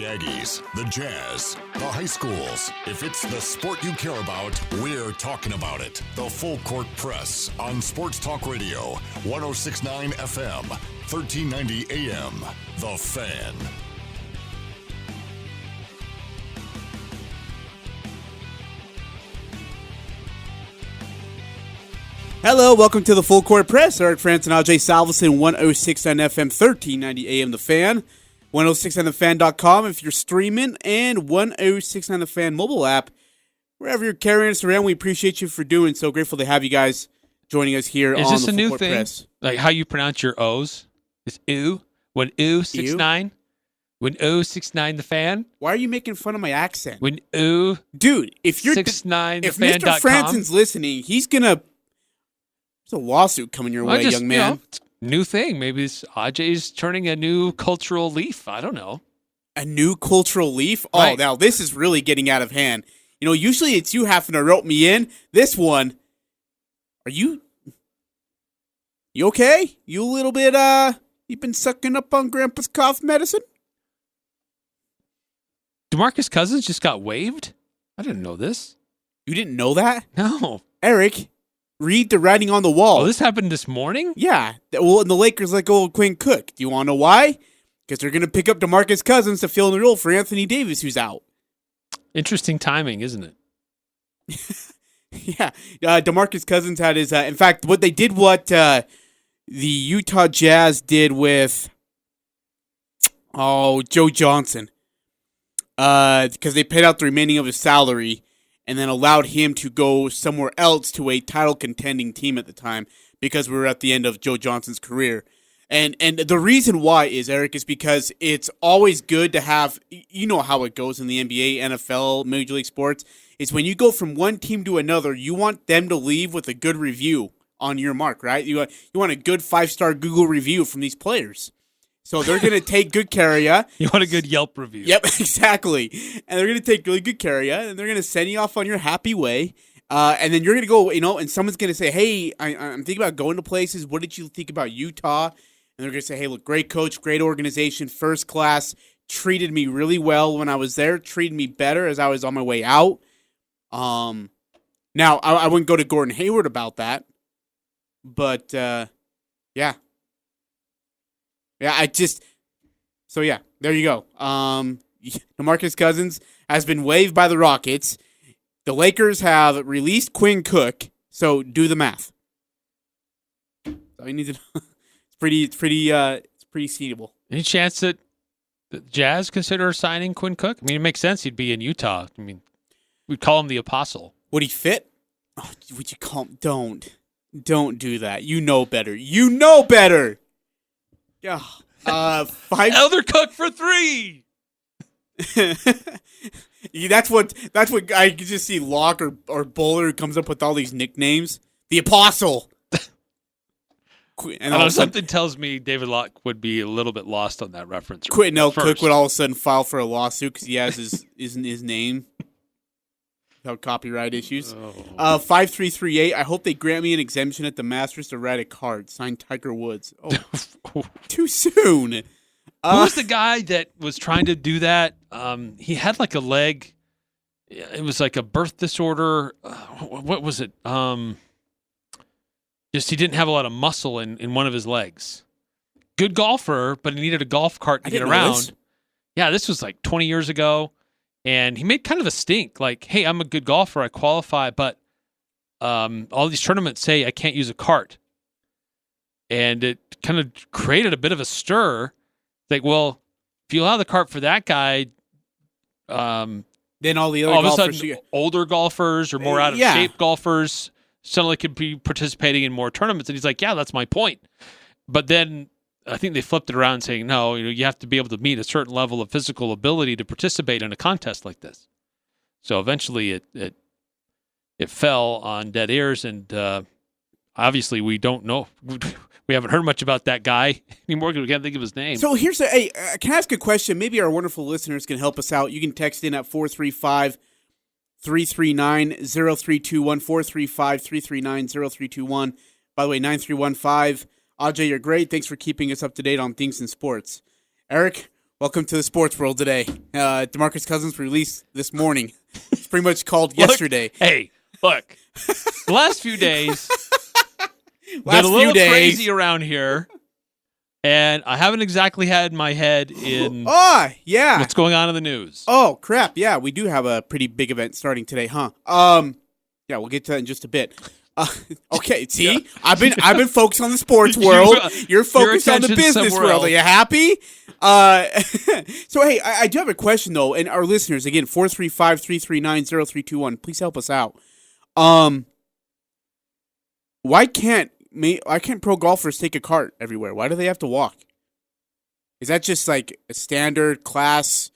Aggies, the Jazz, the high schools. If it's the sport you care about, we're talking about it. The Full Court Press on Sports Talk Radio, 106.9 FM, 1390 AM. The Fan. Hello, welcome to the Full Court Press. Eric Frandsen, Ajay, Salvesen, 106.9 FM, 1390 AM. The Fan. 1069thefan.com if you're streaming, and 1069 The Fan mobile app. Wherever you're carrying us around, we appreciate you for doing so. Grateful to have you guys joining us here on the Full Court Press. Is this a new thing? Like how you pronounce your O's? It's ooh? When ooh 69? When ooh 69 The Fan? Why are you making fun of my accent? When ooh Dude, if you're 69 if Mr. Frandsen's listening, he's gonna there's a lawsuit coming your way, young man. You know, new thing. Maybe Ajay's turning a new cultural leaf. I don't know. A new cultural leaf? Right. Oh, now this is really getting out of hand. You know, usually it's you having to rope me in. This one, you okay? You a little bit, you been sucking up on Grandpa's cough medicine? DeMarcus Cousins just got waived? I didn't know this. You didn't know that? No. Eric, read the writing on the wall. Oh, this happened this morning? Yeah. Well, and the Lakers let go of Quinn Cook. Do you want to know why? Because they're going to pick up DeMarcus Cousins to fill in the role for Anthony Davis, who's out. Interesting timing, isn't it? Yeah. DeMarcus Cousins had his... in fact, what they did, the Utah Jazz did with... Joe Johnson. Because they paid out the remaining of his salary and then allowed him to go somewhere else to a title contending team at the time because we were at the end of Joe Johnson's career. And the reason why is, Eric, is because it's always good to have, you know how it goes in the NBA, NFL, Major League Sports, is when you go from one team to another, you want them to leave with a good review on your mark, right? You want a good 5-star Google review from these players. So they're going to take good care of you. You want a good Yelp review. Yep, exactly. And they're going to take really good care of you, and they're going to send you off on your happy way. And then you're going to go, and someone's going to say, hey, I'm thinking about going to places. What did you think about Utah? And they're going to say, hey, look, great coach, great organization, first class, treated me really well when I was there, treated me better as I was on my way out. Now, I wouldn't go to Gordon Hayward about that. But, yeah. Yeah, there you go. DeMarcus Cousins has been waived by the Rockets. The Lakers have released Quinn Cook, so do the math. All you need to know. It's pretty seeable. Any chance that the Jazz consider signing Quinn Cook? I mean, it makes sense he'd be in Utah. I mean, we'd call him the Apostle. Would he fit? Oh, would you call him? Don't do that. You know better. You know better. Yeah. Elder Cook for 3. That's what I can just see. Locke or Bowler who comes up with all these nicknames. The Apostle. And I know, something tells me David Locke would be a little bit lost on that reference. Quentin Cook would all of a sudden file for a lawsuit because he has his name without copyright issues. 5338. I hope they grant me an exemption at the Masters to write a card. Signed Tiger Woods. Oh, too soon. Who was the guy that was trying to do that? He had like a leg. It was like a birth disorder. What was it? Just he didn't have a lot of muscle in one of his legs. Good golfer, but he needed a golf cart to get around. Yeah, this was like 20 years ago. And he made kind of a stink. Like, hey, I'm a good golfer. I qualify, but all these tournaments say I can't use a cart. And it kind of created a bit of a stir. Like, well, if you allow the cart for that guy, then all the other all golfers, of a sudden, older golfers or more out-of-shape golfers suddenly could be participating in more tournaments. And he's like, yeah, that's my point. But then I think they flipped it around saying, no, you have to be able to meet a certain level of physical ability to participate in a contest like this. So eventually it fell on dead ears, and obviously we don't know. We haven't heard much about that guy anymore because we can't think of his name. So can I ask a question? Maybe our wonderful listeners can help us out. You can text in at 435-339-0321, 435-339-0321. By the way, 9315. Ajay, you're great. Thanks for keeping us up to date on things in sports. Eric, Welcome to the sports world today. DeMarcus Cousins released this morning. It's pretty much called yesterday. Look. The last few days, been a little crazy around here, and I haven't exactly had my head in what's going on in the news. Oh, crap. Yeah, we do have a pretty big event starting today, huh? Yeah, we'll get to that in just a bit. Okay, see? Yeah. I've been focused on the sports world. You're focused on the business world. Else. Are you happy? So, hey, I do have a question, though, and our listeners, again, 435-339-0321, please help us out. Why can't pro golfers take a cart everywhere? Why do they have to walk? Is that just like a standard class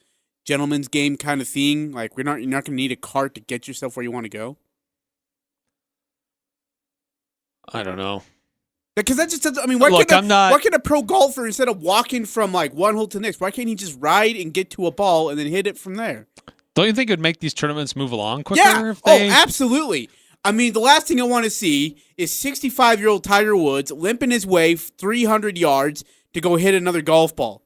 gentleman's game kind of thing? Like you're not going to need a cart to get yourself where you want to go? I don't know. Because that just doesn't. I mean, why can't a pro golfer, instead of walking from like one hole to the next, why can't he just ride and get to a ball and then hit it from there? Don't you think it would make these tournaments move along quicker? Yeah. Absolutely. I mean, the last thing I want to see is 65-year-old Tiger Woods limping his way 300 yards to go hit another golf ball.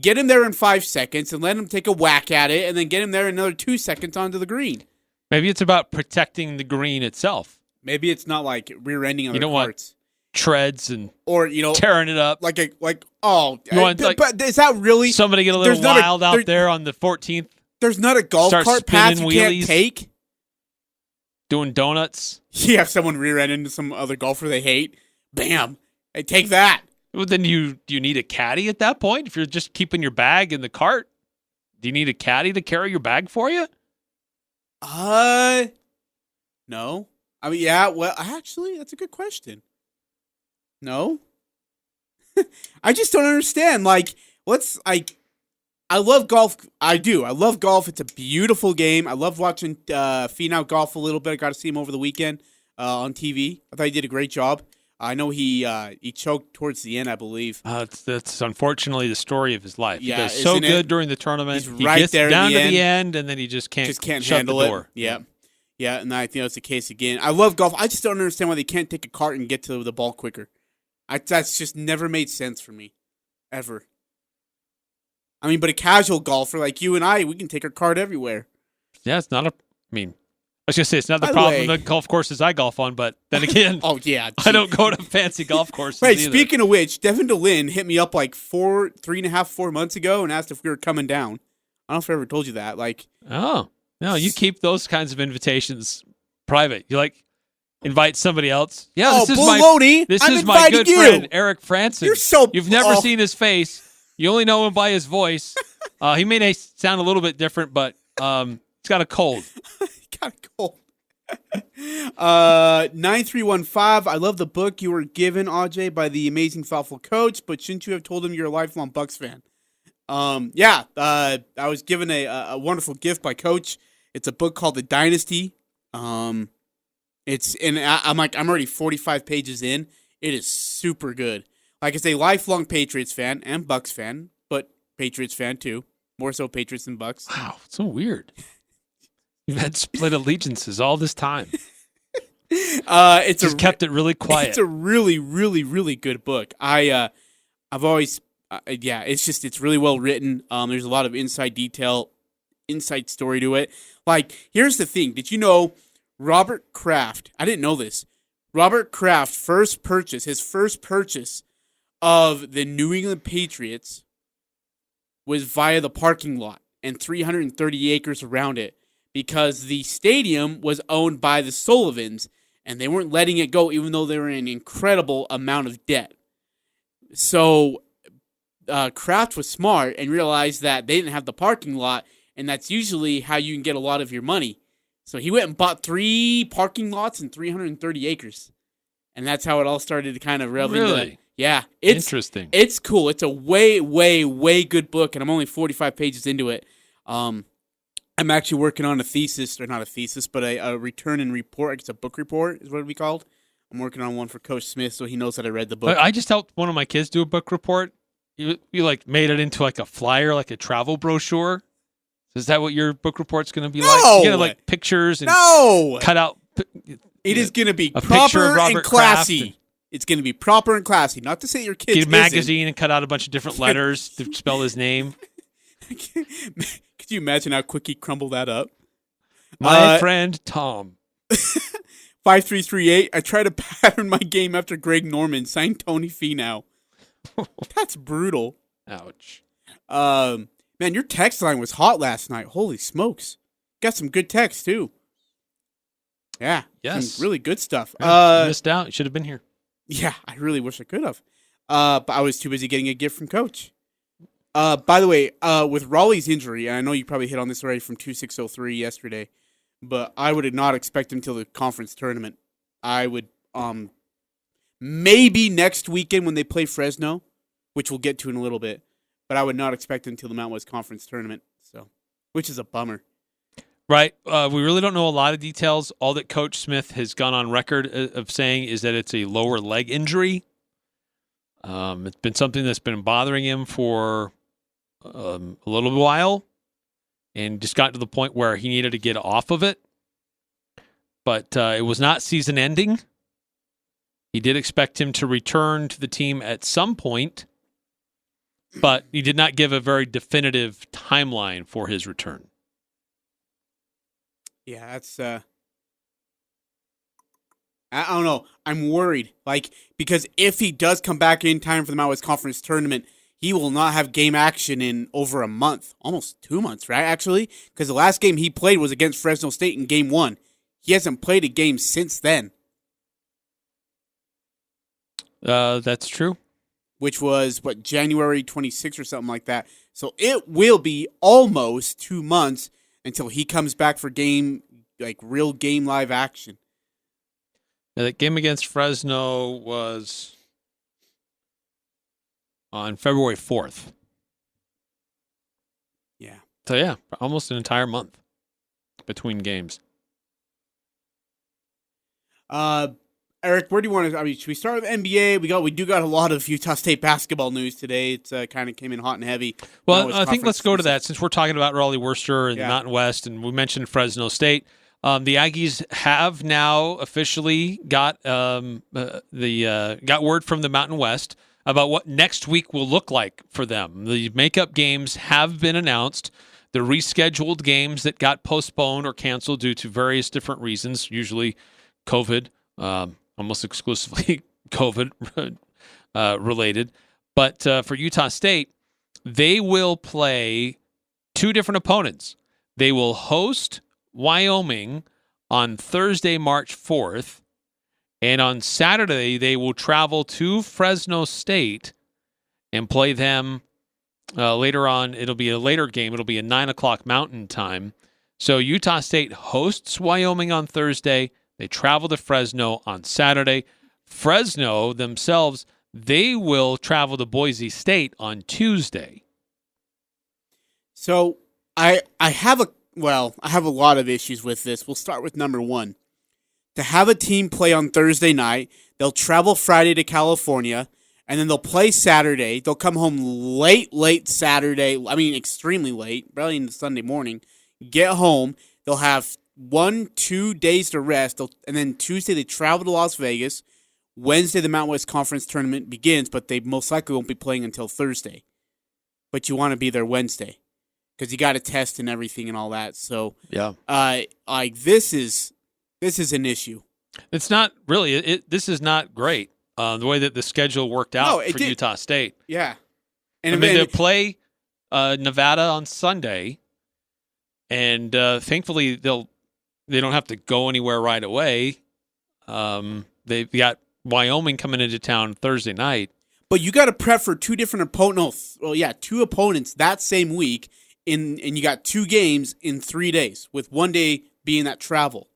Get him there in 5 seconds and let him take a whack at it, and then get him there another 2 seconds onto the green. Maybe it's about protecting the green itself. Maybe it's not like rear-ending other carts. Treads and or tearing it up. But is that really somebody get a little wild out there on the 14th? There's not a golf cart path you can't take. Doing donuts. You have someone rear-end into some other golfer they hate. Bam! Hey, take that. Well, then do you need a caddy at that point? If you're just keeping your bag in the cart, do you need a caddy to carry your bag for you? No. I mean, yeah. Well, actually, that's a good question. No. I just don't understand. Like, I love golf. I do. I love golf. It's a beautiful game. I love watching Finau golf a little bit. I got to see him over the weekend on TV. I thought he did a great job. I know he choked towards the end, I believe. That's unfortunately the story of his life. Yeah, he does so good during the tournament. He gets there down to the end, and then he just can't shut handle the door. It. Yeah. Yeah, and I think that's the case again. I love golf. I just don't understand why they can't take a cart and get to the ball quicker. That's just never made sense for me, ever. I mean, but a casual golfer like you and I, we can take our cart everywhere. Yeah, it's not I was going to say, it's not the problem with the golf courses I golf on, but then again, I don't go to fancy golf courses Right, either. Speaking of which, Devin DeLynn hit me up like 4 months ago and asked if we were coming down. I don't know if I ever told you that. Oh, no, you keep those kinds of invitations private. You invite somebody else. Yeah, this is my good friend, Eric Frandsen. You've never seen his face. You only know him by his voice. He may sound a little bit different, but he's got a cold. He got a cold. 9315. I love the book you were given, Ajay, by the amazing, thoughtful coach, but shouldn't you have told him you're a lifelong Bucks fan? I was given a wonderful gift by Coach. It's a book called The Dynasty. I'm already 45 pages in. It is super good. Like I say, lifelong Patriots fan and Bucks fan, but Patriots fan too. More so Patriots than Bucks. Wow, so weird. You've had split allegiances all this time. Kept it really quiet. It's a really, really, really good book. I've always, it's really well written. There's a lot of inside story to it. Like, here's the thing. Did you know Robert Kraft? I didn't know this. Robert Kraft his first purchase of the New England Patriots was via the parking lot and 330 acres around it, because the stadium was owned by the Sullivans and they weren't letting it go even though they were in an incredible amount of debt. So Kraft was smart and realized that they didn't have the parking lot, and that's usually how you can get a lot of your money. So he went and bought 3 parking lots and 330 acres. And that's how it all started to kind of rev into. Yeah. It's interesting. It's cool. It's a way, way, way good book, and I'm only 45 pages into it. I'm actually working on a return and report. I guess a book report is what it'd be called. I'm working on one for Coach Smith, so he knows that I read the book. I just helped one of my kids do a book report. You made it into like a flyer, like a travel brochure. So is that what your book report's going to be like? You're going to pictures and cut out. It is going to be proper and classy. It's going to be proper and classy. Not to say your kids get a magazine and cut out a bunch of different letters to spell his name. Could you imagine how quick he crumbled that up? My friend Tom. 5338. I try to pattern my game after Greg Norman. Signed Tony Finau. That's brutal. Ouch. Man, your text line was hot last night. Holy smokes. Got some good text, too. Yeah. Yes. Some really good stuff. You missed out. You should have been here. Yeah, I really wish I could have. But I was too busy getting a gift from Coach. By the way, with Raleigh's injury, and I know you probably hit on this already from 2603 yesterday, but I would not expect him till the conference tournament. I would maybe next weekend when they play Fresno, which we'll get to in a little bit, but I would not expect him until the Mountain West Conference tournament, so which is a bummer. Right. We really don't know a lot of details. All that Coach Smith has gone on record of saying is that it's a lower leg injury. It's been something that's been bothering him for a little while and just got to the point where he needed to get off of it. But it was not season ending. He did expect him to return to the team at some point, but he did not give a very definitive timeline for his return. Yeah, that's I don't know. I'm worried. Because if he does come back in time for the Mountain West Conference tournament, he will not have game action in over a month. Almost 2 months, right, actually? Because the last game he played was against Fresno State in Game 1. He hasn't played a game since then. That's true. Which was, January 26th or something like that. So it will be almost 2 months until he comes back for real game live action. Yeah, that game against Fresno was on February 4th. Yeah. So, yeah, almost an entire month between games. Eric, where do you want to? Should we start with NBA? We do got a lot of Utah State basketball news today. It's kind of came in hot and heavy. Well, I think let's go to that since we're talking about Raleigh Worcester and the Mountain West, and we mentioned Fresno State. The Aggies have now officially got got word from the Mountain West about what next week will look like for them. The makeup games have been announced. The rescheduled games that got postponed or canceled due to various different reasons, usually COVID. Almost exclusively COVID related. But for Utah State, they will play two different opponents. They will host Wyoming on Thursday, March 4th. And on Saturday, they will travel to Fresno State and play them later on. It'll be a later game. It'll be at 9 o'clock Mountain Time. So Utah State hosts Wyoming on Thursday. They travel to Fresno on Saturday. Fresno themselves, they will travel to Boise State on Tuesday. So I have a lot of issues with this. We'll start with number one. To have a team play on Thursday night, they'll travel Friday to California, and then they'll play Saturday. They'll come home late Saturday. I mean, extremely late, probably in the Sunday morning. Get home. They'll have 1-2 days to rest, and then Tuesday they travel to Las Vegas. Wednesday the Mountain West Conference tournament begins, but they most likely won't be playing until Thursday. But you want to be there Wednesday because you got to test and everything and all that. So yeah, this is an issue. It's not really. This is not great. The way that the schedule worked out for Utah State. Yeah, and they play Nevada on Sunday, and thankfully they don't have to go anywhere right away. They've got Wyoming coming into town Thursday night. But you got to prep for two different opponents. Two opponents that same week, and you got 2 games in 3 days, with 1 day being that travel.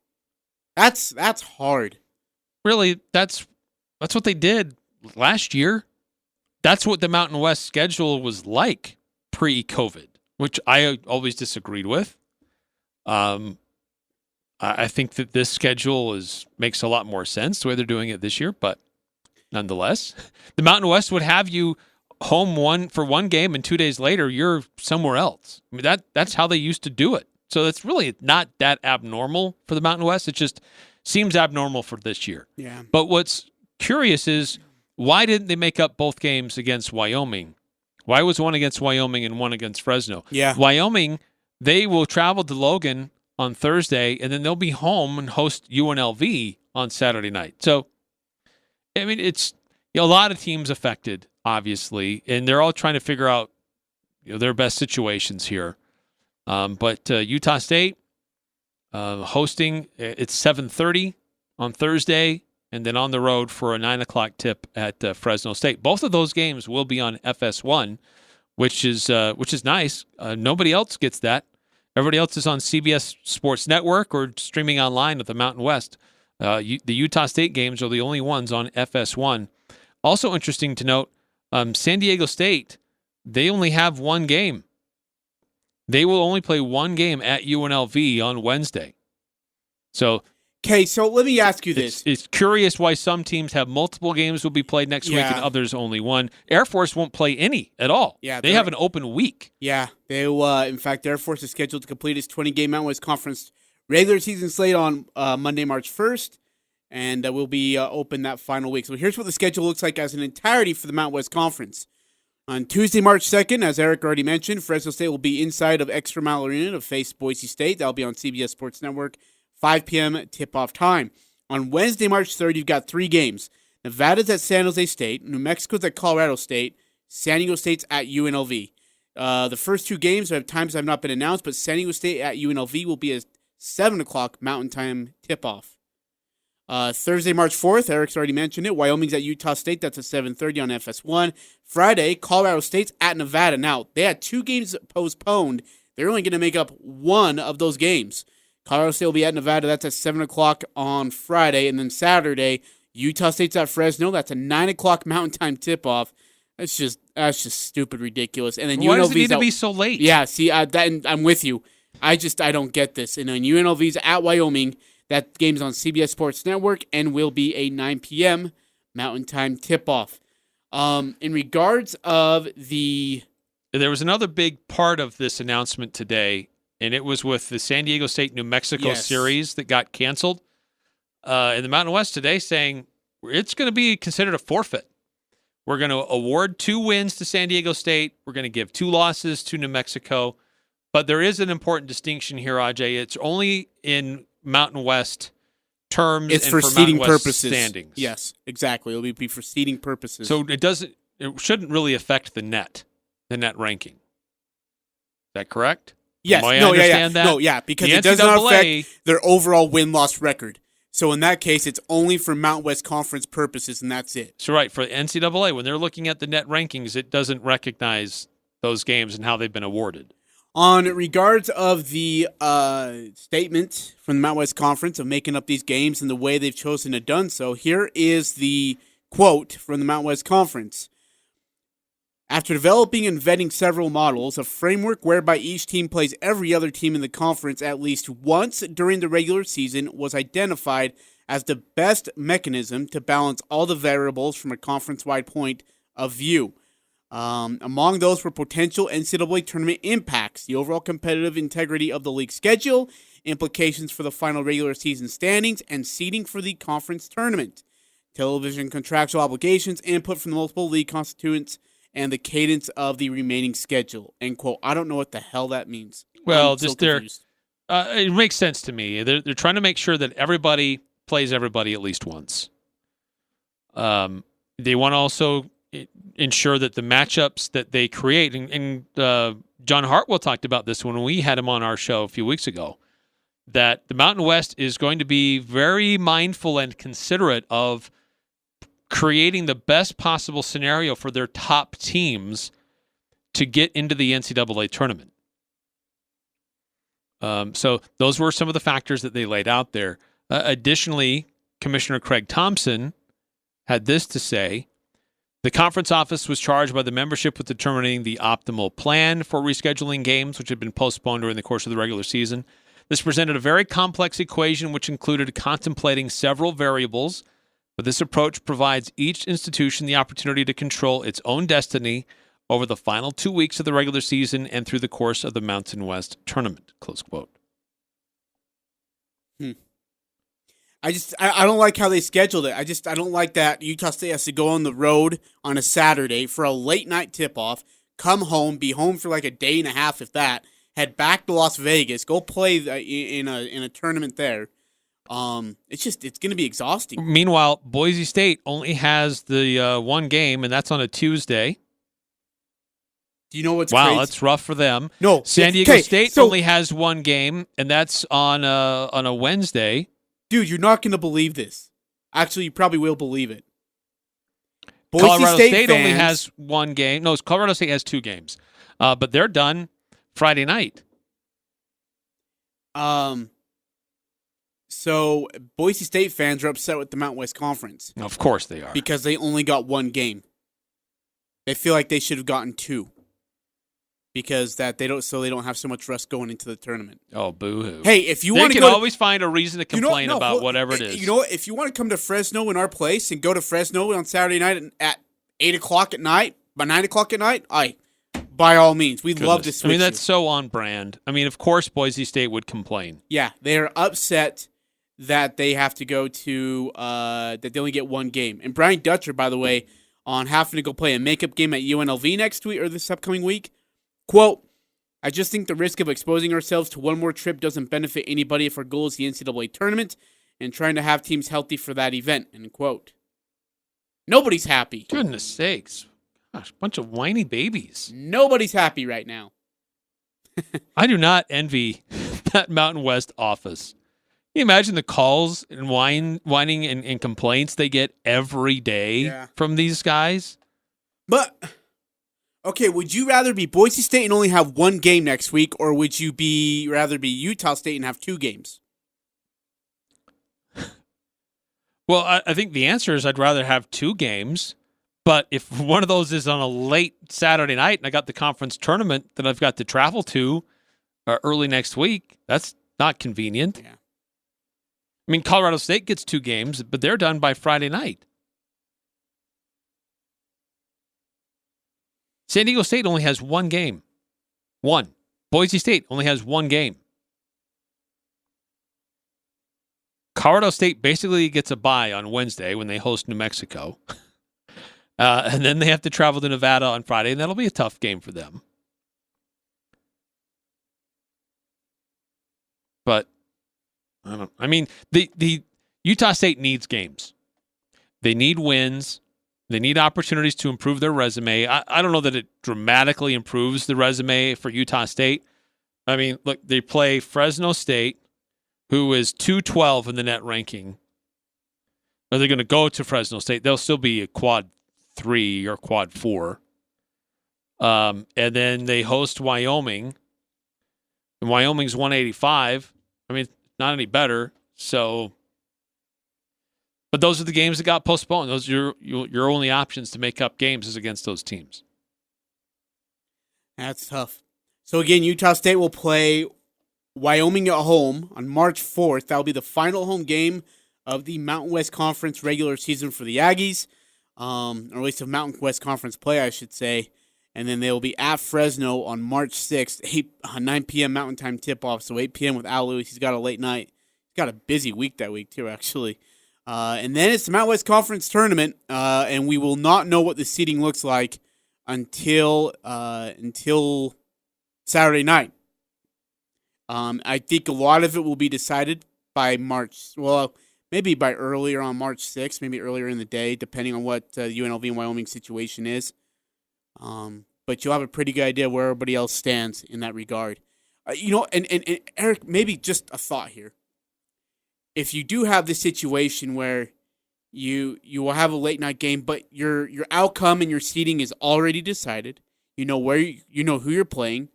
That's hard. Really, that's what they did last year. That's what the Mountain West schedule was like pre-COVID, which I always disagreed with. I think that this schedule makes a lot more sense the way they're doing it this year, but nonetheless, the Mountain West would have you home for one game, and 2 days later you're somewhere else. I mean that's how they used to do it. So it's really not that abnormal for the Mountain West. It just seems abnormal for this year. Yeah. But what's curious is why didn't they make up both games against Wyoming? Why was one against Wyoming and one against Fresno? Yeah. Wyoming, they will travel to Logan on Thursday, and then they'll be home and host UNLV on Saturday night. So, I mean, it's a lot of teams affected, obviously, and they're all trying to figure out their best situations here. But Utah State hosting, it's 7:30 on Thursday, and then on the road for a 9 o'clock tip at Fresno State. Both of those games will be on FS1, which is nice. Nobody else gets that. Everybody else is on CBS Sports Network or streaming online at the Mountain West. The Utah State games are the only ones on FS1. Also interesting to note, San Diego State, they only have one game. They will only play one game at UNLV on Wednesday. So, okay, so let me ask you this. It's curious why some teams have multiple games will be played next week and others only one. Air Force won't play any at all. Yeah, they have an open week. Yeah, they in fact, Air Force is scheduled to complete its 20-game Mountain West Conference regular season slate on Monday, March 1st, and will be open that final week. So here's what the schedule looks like as an entirety for the Mountain West Conference. On Tuesday, March 2nd, as Eric already mentioned, Fresno State will be inside of Extra Mile Arena to face Boise State. That'll be on CBS Sports Network, 5 p.m. tip-off time. On Wednesday, March 3rd, you've got 3 games. Nevada's at San Jose State, New Mexico's at Colorado State, San Diego State's at UNLV. The first 2 games have times have not been announced, but San Diego State at UNLV will be a 7 o'clock Mountain Time tip-off. Thursday, March 4th, Eric's already mentioned it. Wyoming's at Utah State. That's at 7:30 on FS1. Friday, Colorado State's at Nevada. Now, they had 2 games postponed. They're only going to make up one of those games. Colorado State will be at Nevada. That's at 7 o'clock on Friday. And then Saturday, Utah State's at Fresno. That's a 9 o'clock Mountain Time tip-off. That's just stupid ridiculous. And then why does it need to be so late? Yeah, see, I'm with you. I don't get this. And then UNLV's at Wyoming. That game's on CBS Sports Network and will be a 9 p.m. Mountain Time tip-off. In regards of the... There was another big part of this announcement today, and it was with the San Diego State-New Mexico series that got canceled. In the Mountain West today saying it's going to be considered a forfeit. We're going to award 2 wins to San Diego State. We're going to give 2 losses to New Mexico. But there is an important distinction here, Ajay. It's only in Mountain West terms. It's and for seeding purposes. Standings. Yes, exactly. It'll be for seeding purposes. So it shouldn't really affect the net ranking. Is that correct? Yes. Because it does not affect their overall win-loss record. So in that case, it's only for Mountain West Conference purposes, and that's it. So right, for the NCAA, when they're looking at the net rankings, it doesn't recognize those games and how they've been awarded. On regards of the statement from the Mountain West Conference of making up these games and the way they've chosen to done so, here is the quote from the Mountain West Conference. After developing and vetting several models, a framework whereby each team plays every other team in the conference at least once during the regular season was identified as the best mechanism to balance all the variables from a conference-wide point of view. Among those were potential NCAA tournament impacts, the overall competitive integrity of the league schedule, implications for the final regular season standings, and seeding for the conference tournament, television contractual obligations, input from the multiple league constituents, and the cadence of the remaining schedule. End quote. I don't know what the hell that means. Well, it makes sense to me. They're trying to make sure that everybody plays everybody at least once. They want to also ensure that the matchups that they create, and John Hartwell talked about this when we had him on our show a few weeks ago, that the Mountain West is going to be very mindful and considerate of creating the best possible scenario for their top teams to get into the NCAA tournament. So those were some of the factors that they laid out there. Additionally, Commissioner Craig Thompson had this to say: the conference office was charged by the membership with determining the optimal plan for rescheduling games which had been postponed during the course of the regular season. This presented a very complex equation which included contemplating several variables, but this approach provides each institution the opportunity to control its own destiny over the final 2 weeks of the regular season and through the course of the Mountain West tournament. Close quote. I don't like how they scheduled it. I don't like that Utah State has to go on the road on a Saturday for a late night tip-off. come home, be home for like a day and a half, if that, head back to Las Vegas, go play in a tournament there. It's going to be exhausting. Meanwhile, Boise State only has the one game, and that's on a Tuesday. Do you know what's crazy? Wow, that's rough for them. No, San Diego State only has one game, and that's on a Wednesday. Dude, you're not going to believe this. Actually, you probably will believe it. Colorado State only has one game. No, Colorado State has 2 games, but they're done Friday night. So Boise State fans are upset with the Mountain West Conference. Of course they are. Because they only got one game. They feel like they should have gotten 2. Because they don't have so much rust going into the tournament. Oh, boo-hoo. Hey, if you want to go... They can always find a reason to complain about whatever it is. You know what? If you want to come to Fresno in our place and go to Fresno on Saturday night at 8 o'clock at night, by 9 o'clock at night, by all means. We'd love to switch. I mean, that's so on brand. I mean, of course Boise State would complain. Yeah, they're upset that they have to go to, that they only get one game. And Brian Dutcher, by the way, on having to go play a makeup game at UNLV next week or this upcoming week, quote, I just think the risk of exposing ourselves to one more trip doesn't benefit anybody if our goal is the NCAA tournament and trying to have teams healthy for that event, end quote. Nobody's happy. Goodness sakes. Gosh, bunch of whiny babies. Nobody's happy right now. I do not envy that Mountain West office. Can you imagine the calls and whining and complaints they get every day from these guys? But... okay, would you rather be Boise State and only have one game next week, or would you rather be Utah State and have 2 games? Well, I think the answer is I'd rather have 2 games, but if one of those is on a late Saturday night and I got the conference tournament that I've got to travel to early next week, that's not convenient. Yeah. I mean, Colorado State gets 2 games, but they're done by Friday night. San Diego State only has 1 game. 1. Boise State only has 1 game. Colorado State basically gets a bye on Wednesday when they host New Mexico. And then they have to travel to Nevada on Friday, and that'll be a tough game for them. But, I mean, the Utah State needs games. They need wins. They need opportunities to improve their resume. I don't know that it dramatically improves the resume for Utah State. I mean, look, they play Fresno State, who is 212 in the net ranking. Are they going to go to Fresno State? They'll still be a quad 3 or quad 4. And then they host Wyoming. And Wyoming's 185. I mean, not any better. So... but those are the games that got postponed. Those are your only options to make up games is against those teams. That's tough. So again, Utah State will play Wyoming at home on March 4th. That'll be the final home game of the Mountain West Conference regular season for the Aggies, or at least of Mountain West Conference play, I should say. And then they will be at Fresno on March 6th, 9 p.m. Mountain Time tip-off, so 8 p.m. with Al Lewis. He's got a late night. He's got a busy week that week, too, actually. And then it's the Mountain West Conference tournament, and we will not know what the seeding looks like until Saturday night. I think a lot of it will be decided by March. Well, maybe by earlier on March 6th, maybe earlier in the day, depending on what UNLV and Wyoming situation is. But you'll have a pretty good idea where everybody else stands in that regard. And Eric, maybe just a thought here. If you do have this situation where you will have a late night game, but your outcome and your seeding is already decided, you know who you're playing.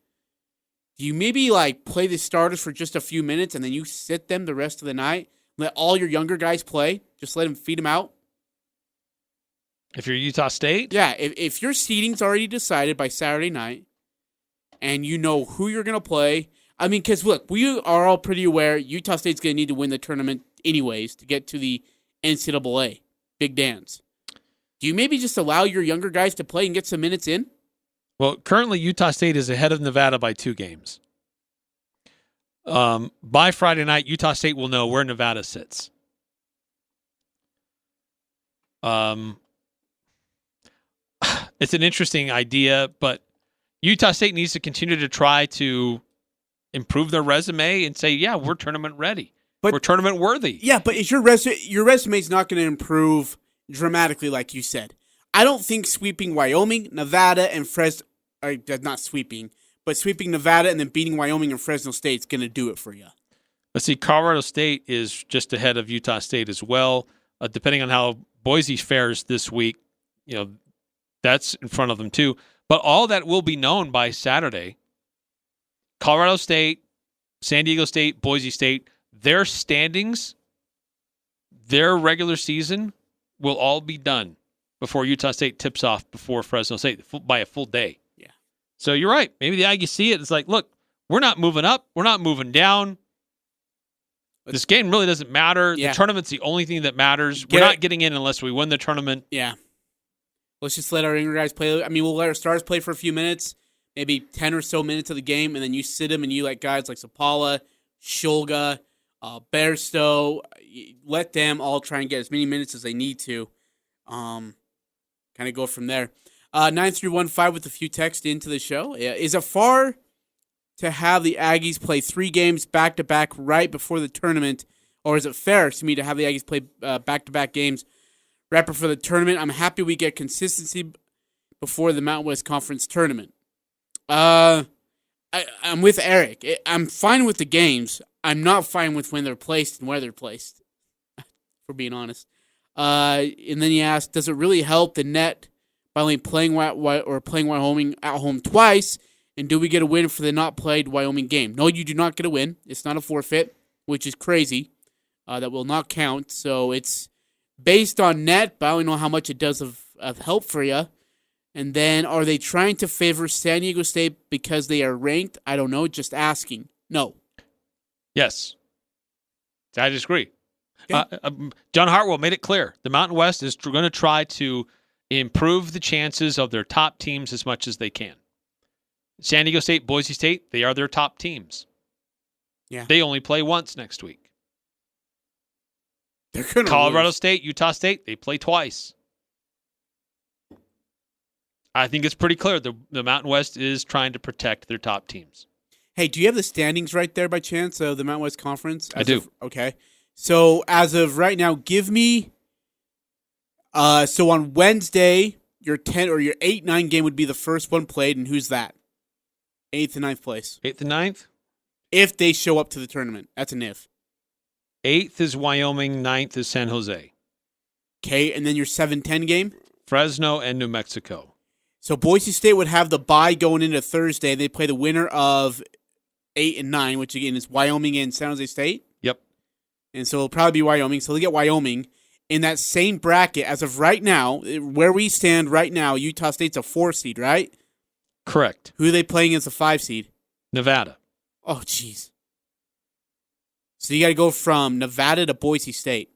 Do you maybe play the starters for just a few minutes and then you sit them the rest of the night? Let all your younger guys play. Just let them feed them out. If you're Utah State? Yeah, if your seeding's already decided by Saturday night and you know who you're going to play. I mean, because look, we are all pretty aware Utah State's going to need to win the tournament anyways to get to the NCAA Big Dance. Do you maybe just allow your younger guys to play and get some minutes in? Well, currently Utah State is ahead of Nevada by 2 games. By Friday night, Utah State will know where Nevada sits. It's an interesting idea, but Utah State needs to continue to try to improve their resume and say, yeah, we're tournament ready. But we're tournament worthy. Yeah, but is your resume is not going to improve dramatically, like you said. I don't think sweeping Wyoming, Nevada, and Fresno, not sweeping, but sweeping Nevada and then beating Wyoming and Fresno State is going to do it for you. Let's see, Colorado State is just ahead of Utah State as well. Depending on how Boise fares this week, that's in front of them too. But all that will be known by Saturday. Colorado State, San Diego State, Boise State, their standings, their regular season will all be done before Utah State tips off before Fresno State by a full day. Yeah. So you're right. Maybe the Aggies see it. It's like, look, we're not moving up. We're not moving down. This game really doesn't matter. Yeah. The tournament's the only thing that matters. We're not getting in unless we win the tournament. Yeah. Let's just let our younger guys play. I mean, we'll let our stars play for a few minutes, maybe 10 or so minutes of the game, and then you sit them and you let guys like Sapala, Shulga, Bairstow, let them all try and get as many minutes as they need to. Kind of go from there. 9315 with a few texts into the show. Is it far to have the Aggies play 3 games back-to-back right before the tournament, or is it fair to me to have the Aggies play back-to-back games right before the tournament? I'm happy we get consistency before the Mountain West Conference tournament. I'm with Eric. I'm fine with the games. I'm not fine with when they're placed and where they're placed, for being honest. And then he asked, does it really help the net by only playing Wyoming at home twice? And do we get a win for the not played Wyoming game? No, you do not get a win. It's not a forfeit, which is crazy. That will not count. So it's based on net, but I don't know how much it does of help for you. And then, are they trying to favor San Diego State because they are ranked? I don't know. Just asking. No. Yes. I disagree. Okay. John Hartwell made it clear. The Mountain West is going to try to improve the chances of their top teams as much as they can. San Diego State, Boise State, they are their top teams. Yeah. They only play once next week. They're gonna Colorado lose. State, Utah State, they play twice. I think it's pretty clear the Mountain West is trying to protect their top teams. Hey, do you have the standings right there by chance of the Mountain West Conference? I do. Okay. So as of right now, give me. So on Wednesday, your 10 or your 8-9 game would be the first one played, and who's that? 8th and 9th place. 8th and 9th? If they show up to the tournament. That's an if. 8th is Wyoming, 9th is San Jose. Okay, and then your 7-10 game? Fresno and New Mexico. So Boise State would have the bye going into Thursday. They play the winner of 8 and 9, which again is Wyoming and San Jose State. Yep. And so it'll probably be Wyoming. So they get Wyoming. In that same bracket, as of right now, where we stand right now, Utah State's a 4 seed, right? Correct. Who are they playing as a 5 seed? Nevada. Oh, jeez. So you got to go from Nevada to Boise State.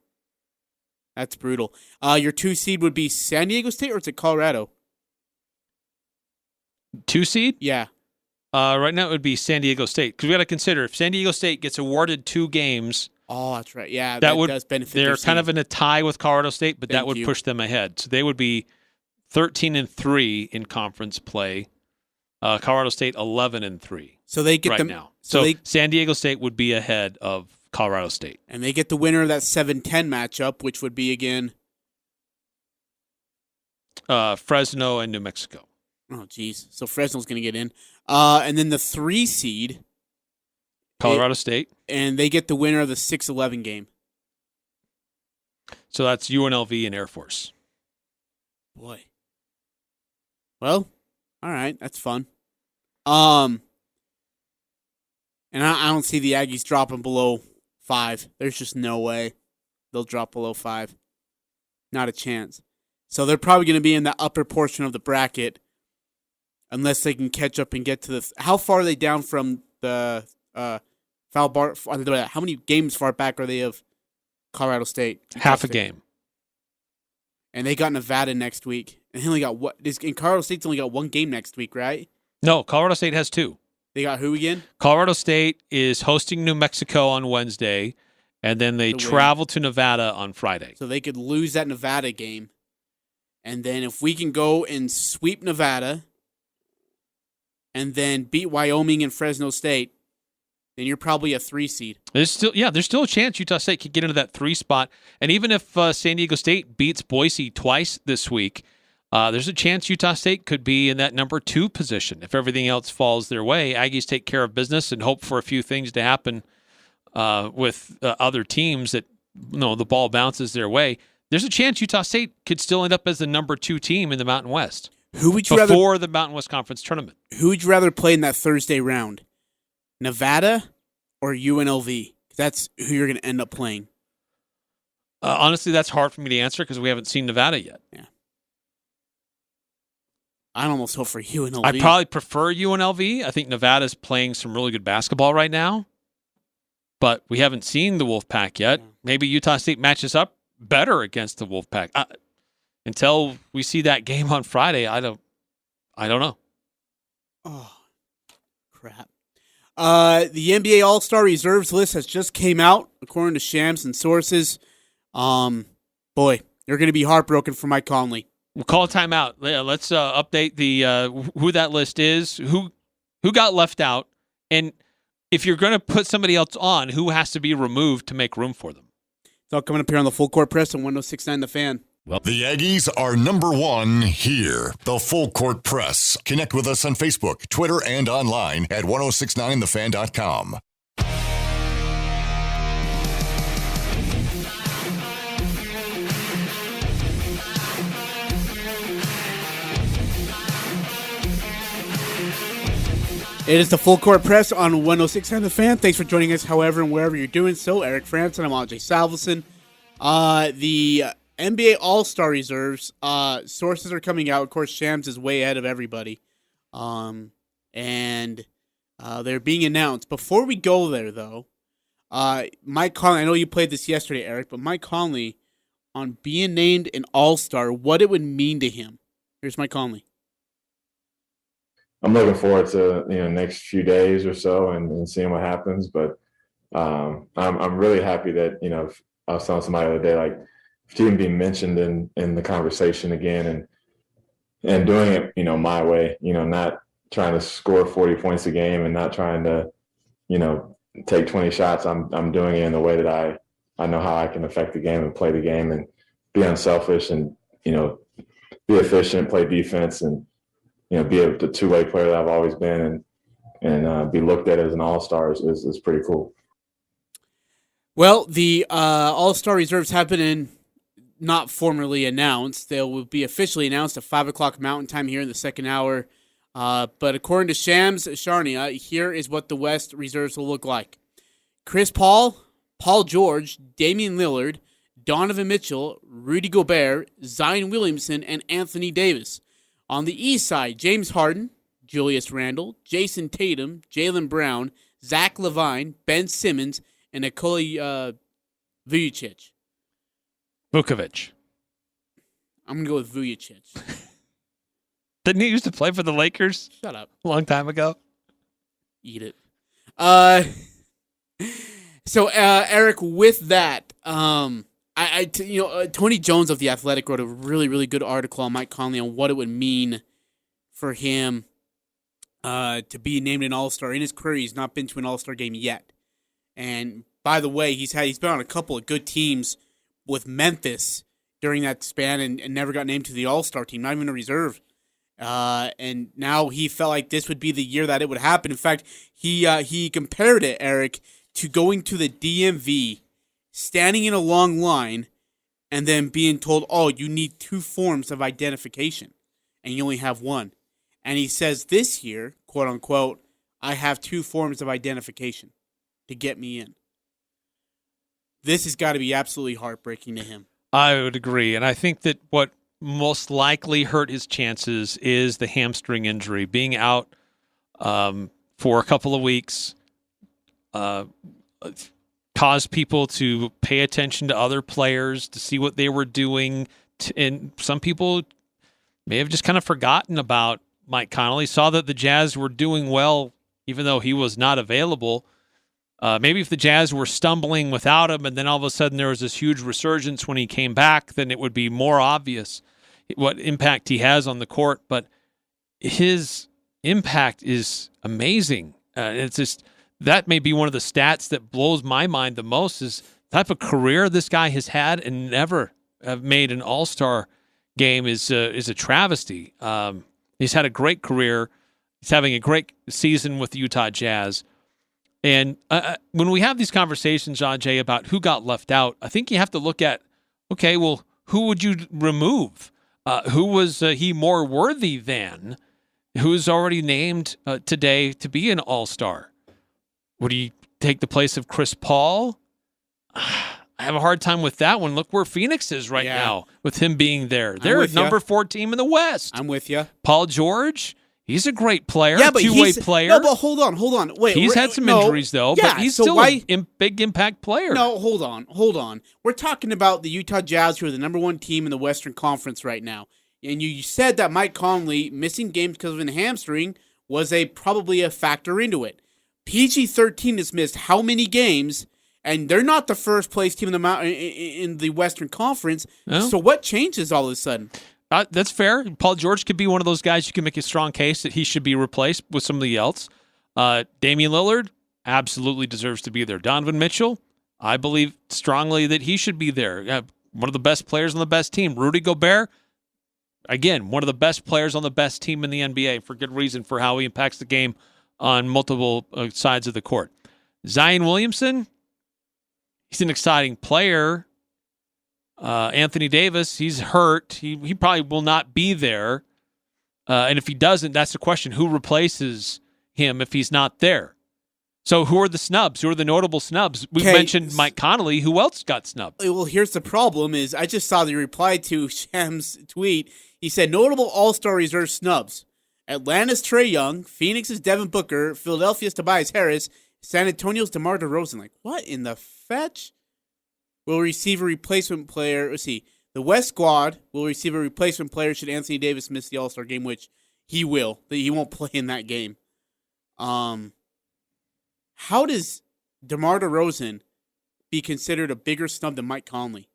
That's brutal. Your 2 seed would be San Diego State, or is it Colorado? 2 seed? Yeah. Right now it would be San Diego State. Because we got to consider, if San Diego State gets awarded 2 games... Oh, that's right. Yeah, that does benefit. They're kind of in a tie with Colorado State, but that would push them ahead. So they would be 13-3 in conference play. Colorado State 11-3. So they get right them now. So San Diego State would be ahead of Colorado State, and they get the winner of that 7-10 matchup, which would be again Fresno and New Mexico. Oh, geez. So Fresno's going to get in, and then the 3 seed. Colorado State. And they get the winner of the 6-11 game. So that's UNLV and Air Force. Boy. Well, all right. That's fun. And I don't see the Aggies dropping below 5. There's just no way they'll drop below 5. Not a chance. So they're probably going to be in the upper portion of the bracket unless they can catch up and get to the... How far are they down from the... foul bar? How many games far back are they of Colorado State? Half a game. And they got Nevada next week. And they only got what? And Colorado State's only got 1 game next week, right? No, Colorado State has 2. They got who again? Colorado State is hosting New Mexico on Wednesday, and then they travel to Nevada on Friday. So they could lose that Nevada game. And then if we can go and sweep Nevada, and then beat Wyoming and Fresno State, then you're probably a 3 seed. There's still a chance Utah State could get into that 3 spot. And even if San Diego State beats Boise twice this week, there's a chance Utah State could be in that number 2 position. If everything else falls their way, Aggies take care of business and hope for a few things to happen with other teams that the ball bounces their way. There's a chance Utah State could still end up as the number 2 team in the Mountain West. Who would you before the Mountain West Conference tournament? Who would you rather play in that Thursday round? Nevada or UNLV? That's who you're going to end up playing. Honestly, that's hard for me to answer because we haven't seen Nevada yet. Yeah. I'd almost hope for UNLV. I'd probably prefer UNLV. I think Nevada's playing some really good basketball right now, but we haven't seen the Wolfpack yet. Yeah. Maybe Utah State matches up better against the Wolfpack. Until we see that game on Friday, I don't know. Oh, crap. The NBA All-Star Reserves list has just came out, according to Shams and sources. Boy, you're going to be heartbroken for Mike Conley. We'll call a timeout. Let's update the who that list is, who got left out, and if you're going to put somebody else on, who has to be removed to make room for them. It's all coming up here on the Full Court Press on 106.9 The Fan. The Aggies are number 1 here. The Full Court Press. Connect with us on Facebook, Twitter, and online at 1069thefan.com. It is the Full Court Press on 106.9 The Fan. Thanks for joining us, however and wherever you're doing so. Eric Frandsen, I'm Ajay Salvesen. The NBA All-Star Reserves, sources are coming out. Of course, Shams is way ahead of everybody. And they're being announced. Before we go there, though, Mike Conley, I know you played this yesterday, Eric, but Mike Conley, on being named an All-Star, what it would mean to him. Here's Mike Conley. I'm looking forward to next few days or so and seeing what happens. But I'm really happy that I was telling somebody the other day, like, to even be mentioned in the conversation again and doing it my way, not trying to score 40 points a game and not trying to take 20 shots. I'm doing it in the way that I know how I can affect the game and play the game and be unselfish and be efficient, play defense and be the two-way player that I've always been and be looked at as an all-star is pretty cool. Well, the All-Star Reserves have been not formally announced. They will be officially announced at 5 o'clock Mountain Time here in the second hour. But according to Shams Charania, here is what the West Reserves will look like. Chris Paul, Paul George, Damian Lillard, Donovan Mitchell, Rudy Gobert, Zion Williamson, and Anthony Davis. On the East side, James Harden, Julius Randle, Jason Tatum, Jaylen Brown, Zach LaVine, Ben Simmons, and Nikola Vucevic. I'm going to go with Vucevic. Didn't he used to play for the Lakers? Shut up. A long time ago. Eat it. So, Eric, with that, Tony Jones of The Athletic wrote a really, really good article on Mike Conley on what it would mean for him to be named an All-Star. In his career, he's not been to an All-Star game yet. And by the way, he's been on a couple of good teams with Memphis during that span and never got named to the All-Star team, not even a reserve. And now he felt like this would be the year that it would happen. In fact, he compared it, Eric, to going to the DMV, standing in a long line, and then being told, oh, you need 2 forms of identification, and you only have 1. And he says this year, quote unquote, I have 2 forms of identification to get me in. This has got to be absolutely heartbreaking to him. I would agree. And I think that what most likely hurt his chances is the hamstring injury. Being out for a couple of weeks caused people to pay attention to other players, to see what they were doing. And some people may have just kind of forgotten about Mike Conley, saw that the Jazz were doing well, even though he was not available. Maybe if the Jazz were stumbling without him and then all of a sudden there was this huge resurgence when he came back, then it would be more obvious what impact he has on the court. But his impact is amazing. It's just that may be one of the stats that blows my mind the most is the type of career this guy has had and never have made an all-star game is a travesty. He's had a great career. He's having a great season with the Utah Jazz. And when we have these conversations, Ajay, about who got left out, I think you have to look at, okay, well, who would you remove? Who was he more worthy than? Who's already named today to be an all-star? Would he take the place of Chris Paul? I have a hard time with that one. Look where Phoenix is right now with him being there. They're a number 4 team in the West. I'm with you. Paul George, he's a great player, but two-way player. No, but hold on. Wait, he's had some injuries, though, but he's still a big impact player. No, hold on. We're talking about the Utah Jazz, who are the number 1 team in the Western Conference right now. And you said that Mike Conley missing games because of a hamstring was probably a factor into it. PG-13 has missed how many games, and they're not the first place team in the Western Conference. No. So what changes all of a sudden? That's fair. Paul George could be one of those guys you can make a strong case that he should be replaced with somebody else. Damian Lillard absolutely deserves to be there. Donovan Mitchell, I believe strongly that he should be there. One of the best players on the best team. Rudy Gobert, again, one of the best players on the best team in the NBA for good reason for how he impacts the game on multiple sides of the court. Zion Williamson, he's an exciting player. Anthony Davis, he's hurt. He probably will not be there. And if he doesn't, that's the question. Who replaces him if he's not there? So who are the snubs? Who are the notable snubs? We mentioned Mike Conley. Who else got snubbed? Well, here's the problem is I just saw the reply to Sham's tweet. He said, notable All-Star Reserve snubs. Atlanta's Trae Young, Phoenix's Devin Booker, Philadelphia's Tobias Harris, San Antonio's DeMar DeRozan. Like, what in the fetch? Will receive a replacement player. Let's see. The West squad will receive a replacement player should Anthony Davis miss the All-Star game, which he will. He won't play in that game. How does DeMar DeRozan be considered a bigger snub than Mike Conley?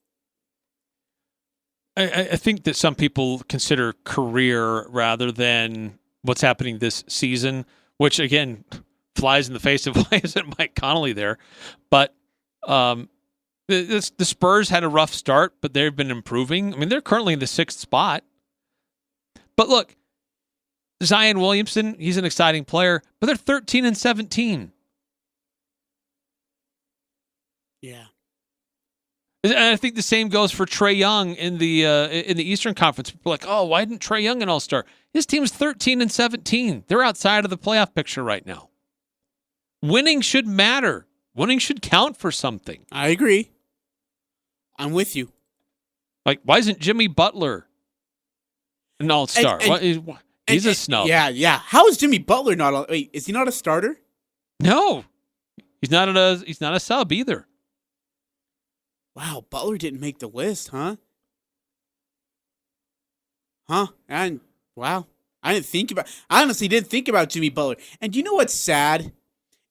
I think that some people consider career rather than what's happening this season, which, again, flies in the face of why isn't Mike Conley there. But the Spurs had a rough start, but they've been improving. I mean, they're currently in the 6th spot. But look, Zion Williamson, he's an exciting player, but they're 13-17. Yeah. And I think the same goes for Trae Young in the Eastern Conference. People are like, oh, why didn't Trae Young an All-Star? His team's 13-17. They're outside of the playoff picture right now. Winning should matter. Winning should count for something. I agree. I'm with you. Like, why isn't Jimmy Butler an All-Star? He's a snub. Yeah. How is Jimmy Butler not? Wait, is he not a starter? No, he's not a sub either. Wow, Butler didn't make the list, huh? And wow, I honestly didn't think about Jimmy Butler. And you know what's sad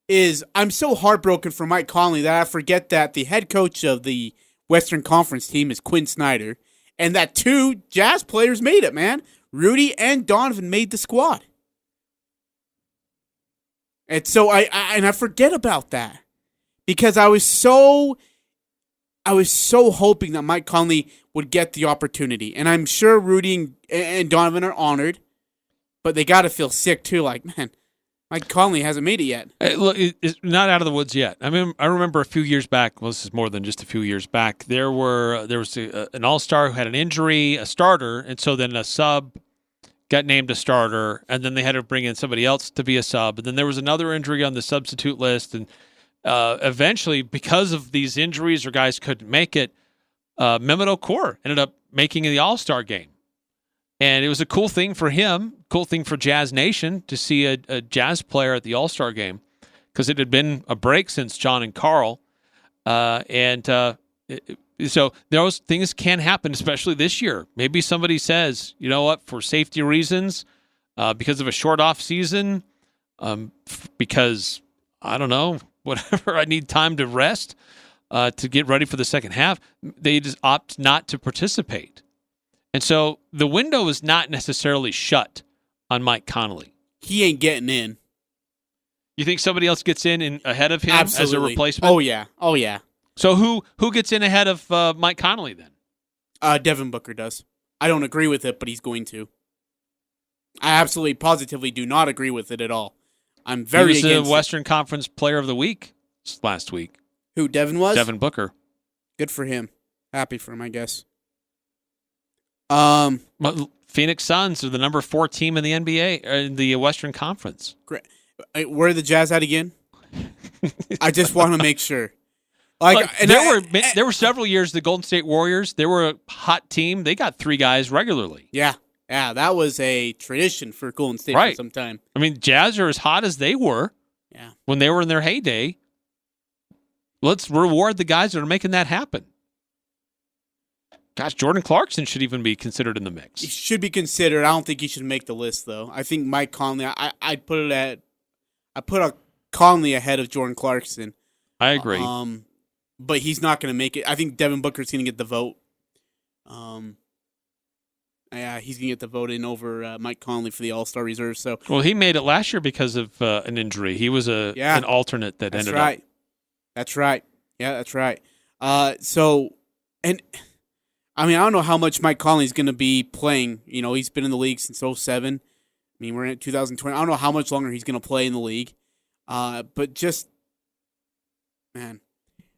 is I'm so heartbroken for Mike Conley that I forget that the head coach of the Western Conference team is Quinn Snyder, and that 2 Jazz players made it, man. Rudy and Donovan made the squad. And so I forget about that because I was so hoping that Mike Conley would get the opportunity. And I'm sure Rudy and Donovan are honored, but they got to feel sick too. Like, man, Mike Conley hasn't made it yet. Look, it's not out of the woods yet. I mean, I remember a few years back. Well, this is more than just a few years back. There was an all-star who had an injury, a starter, and so then a sub got named a starter, and then they had to bring in somebody else to be a sub. And then there was another injury on the substitute list, and eventually, because of these injuries or guys couldn't make it, Mehmet Okur ended up making the All-Star game. And it was a cool thing for him, cool thing for Jazz Nation to see a Jazz player at the All-Star game because it had been a break since John and Carl. So those things can happen, especially this year. Maybe somebody says, you know what, for safety reasons, because of a short off season, because, I don't know, whatever, I need time to rest to get ready for the second half, they just opt not to participate. And so the window is not necessarily shut on Mike Conley. he ain't getting in. You think somebody else gets in ahead of him as a replacement? Oh yeah. So who gets in ahead of Mike Conley then? Devin Booker does. I don't agree with it, but he's going to. I absolutely, positively do not agree with it at all. I'm very against it. He was the Western Conference Player of the Week last week. Who, Devin was? Devin Booker. Good for him. Happy for him, I guess. Phoenix Suns are the number 4 team in the NBA, in the Western Conference. Great. Where are the Jazz at again? I just want to make sure. There were several years the Golden State Warriors, they were a hot team. They got 3 guys regularly. Yeah, that was a tradition for Golden State for some time. I mean, Jazz are as hot as they were when they were in their heyday. Let's reward the guys that are making that happen. Gosh, Jordan Clarkson should even be considered in the mix. He should be considered. I don't think he should make the list, though. I think Mike Conley, I put Conley ahead of Jordan Clarkson. I agree. But he's not going to make it. I think Devin Booker's going to get the vote. He's going to get the vote in over Mike Conley for the All-Star reserve. So, well, he made it last year because of an injury. He was an alternate that ended up. That's right. Yeah, that's right. I mean, I don't know how much Mike Conley's going to be playing. You know, he's been in the league since 2007. I mean, we're in 2020. I don't know how much longer he's going to play in the league. But just, man,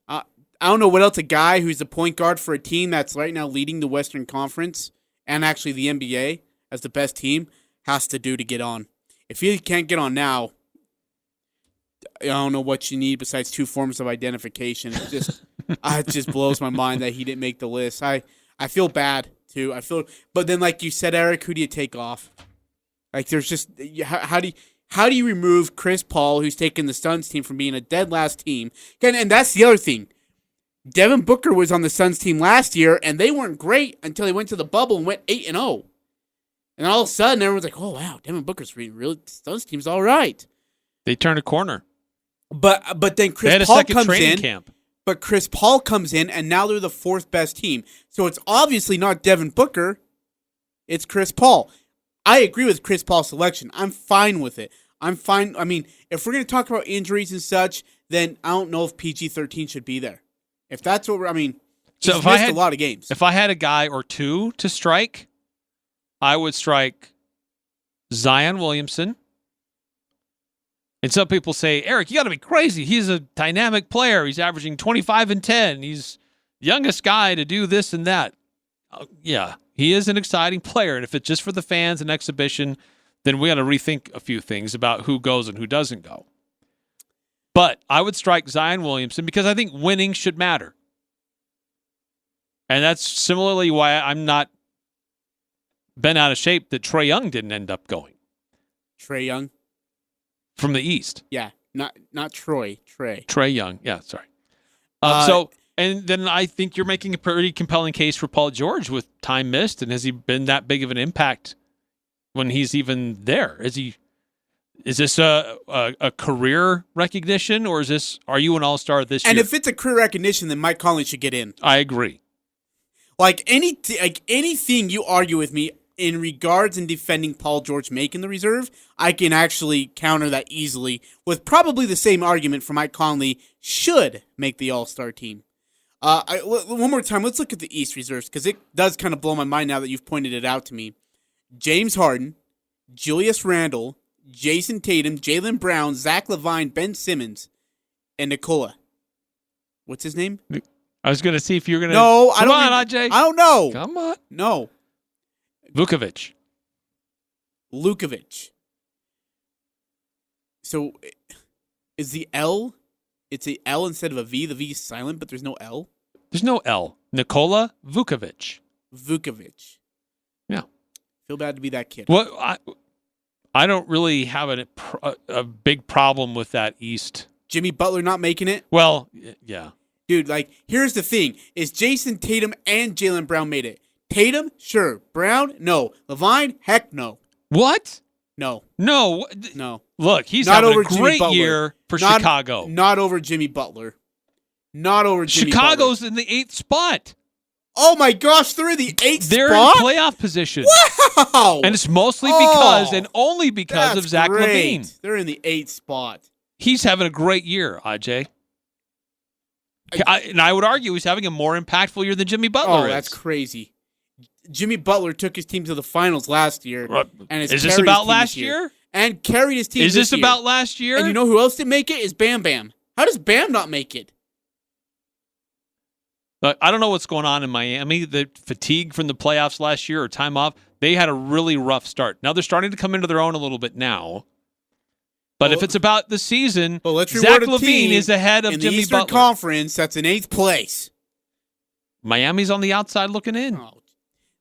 I don't know what else a guy who's the point guard for a team that's right now leading the Western Conference and actually the NBA as the best team has to do to get on. If he can't get on now, I don't know what you need besides 2 forms of identification. It just blows my mind that he didn't make the list. I feel bad too. But then, like you said, Eric, who do you take off? Like, there's just how do you remove Chris Paul, who's taken the Suns team from being a dead last team? And that's the other thing. Devin Booker was on the Suns team last year, and they weren't great until they went to the bubble and went 8-0. And all of a sudden, everyone's like, "Oh wow, Devin Booker's really Suns team's all right." They turned a corner. But then Chris Paul comes in. Camp. But Chris Paul comes in, and now they're the 4th best team. So it's obviously not Devin Booker. It's Chris Paul. I agree with Chris Paul's selection. I'm fine with it. I'm fine. I mean, if we're going to talk about injuries and such, then I don't know if PG-13 should be there. If that's what he's missed a lot of games. If I had a guy or 2 to strike, I would strike Zion Williamson. And some people say, Eric, you got to be crazy. He's a dynamic player. He's averaging 25 and 10. He's the youngest guy to do this and that. Yeah, he is an exciting player. And if it's just for the fans and exhibition, then we got to rethink a few things about who goes and who doesn't go. But I would strike Zion Williamson because I think winning should matter. And that's similarly why I'm not bent out of shape that Trae Young didn't end up going. Trae Young? From the East. Yeah, not Troy. Trae Young. Yeah, sorry. And then I think you're making a pretty compelling case for Paul George with time missed, and has he been that big of an impact when he's even there? Is this a career recognition, or are you an all-star this year? And if it's a career recognition, then Mike Conley should get in. I agree. Like anything you argue with me in regards in defending Paul George making the reserve, I can actually counter that easily with probably the same argument for Mike Conley should make the all-star team. One more time, let's look at the East reserves, because it does kind of blow my mind now that you've pointed it out to me. James Harden, Julius Randle, Jason Tatum, Jaylen Brown, Zach LaVine, Ben Simmons, and Nikola. What's his name? I was going to see if you were going to... No, I don't... Come on, Ajay. I don't know. Come on. No. Vukovic. So, is the L... It's a L instead of a V. The V is silent, but there's no L. There's no L. Nikola Vukovic. Yeah. Feel bad to be that kid. Well, I don't really have a big problem with that East. Jimmy Butler not making it? Well, yeah. Dude, like, here's the thing. Is Jason Tatum and Jaylen Brown made it? Tatum? Sure. Brown? No. LaVine? Heck no. What? No. Look, he's not having over a great year for Chicago. Not over Jimmy Butler. Not over Jimmy Chicago's Butler. in the 8th spot. Oh my gosh, they're in the 8th spot? They're in playoff position. Wow! And it's mostly because and only because of Zach great. LaVine. They're in the 8th spot. He's having a great year, Ajay. And I would argue he's having a more impactful year than Jimmy Butler is. That's crazy. Jimmy Butler took his team to the finals last year. And is this about last year? And carried his team Is this year. about last year? And you know who else didn't make it? Is Bam Bam. How does Bam not make it? I don't know what's going on in Miami. The fatigue from the playoffs last year or time off, they had a really rough start. Now they're starting to come into their own a little bit now. But if it's about the season, Zach LaVine is ahead of Jimmy Butler. In the Eastern Conference, that's in 8th place. Miami's on the outside looking in. Oh,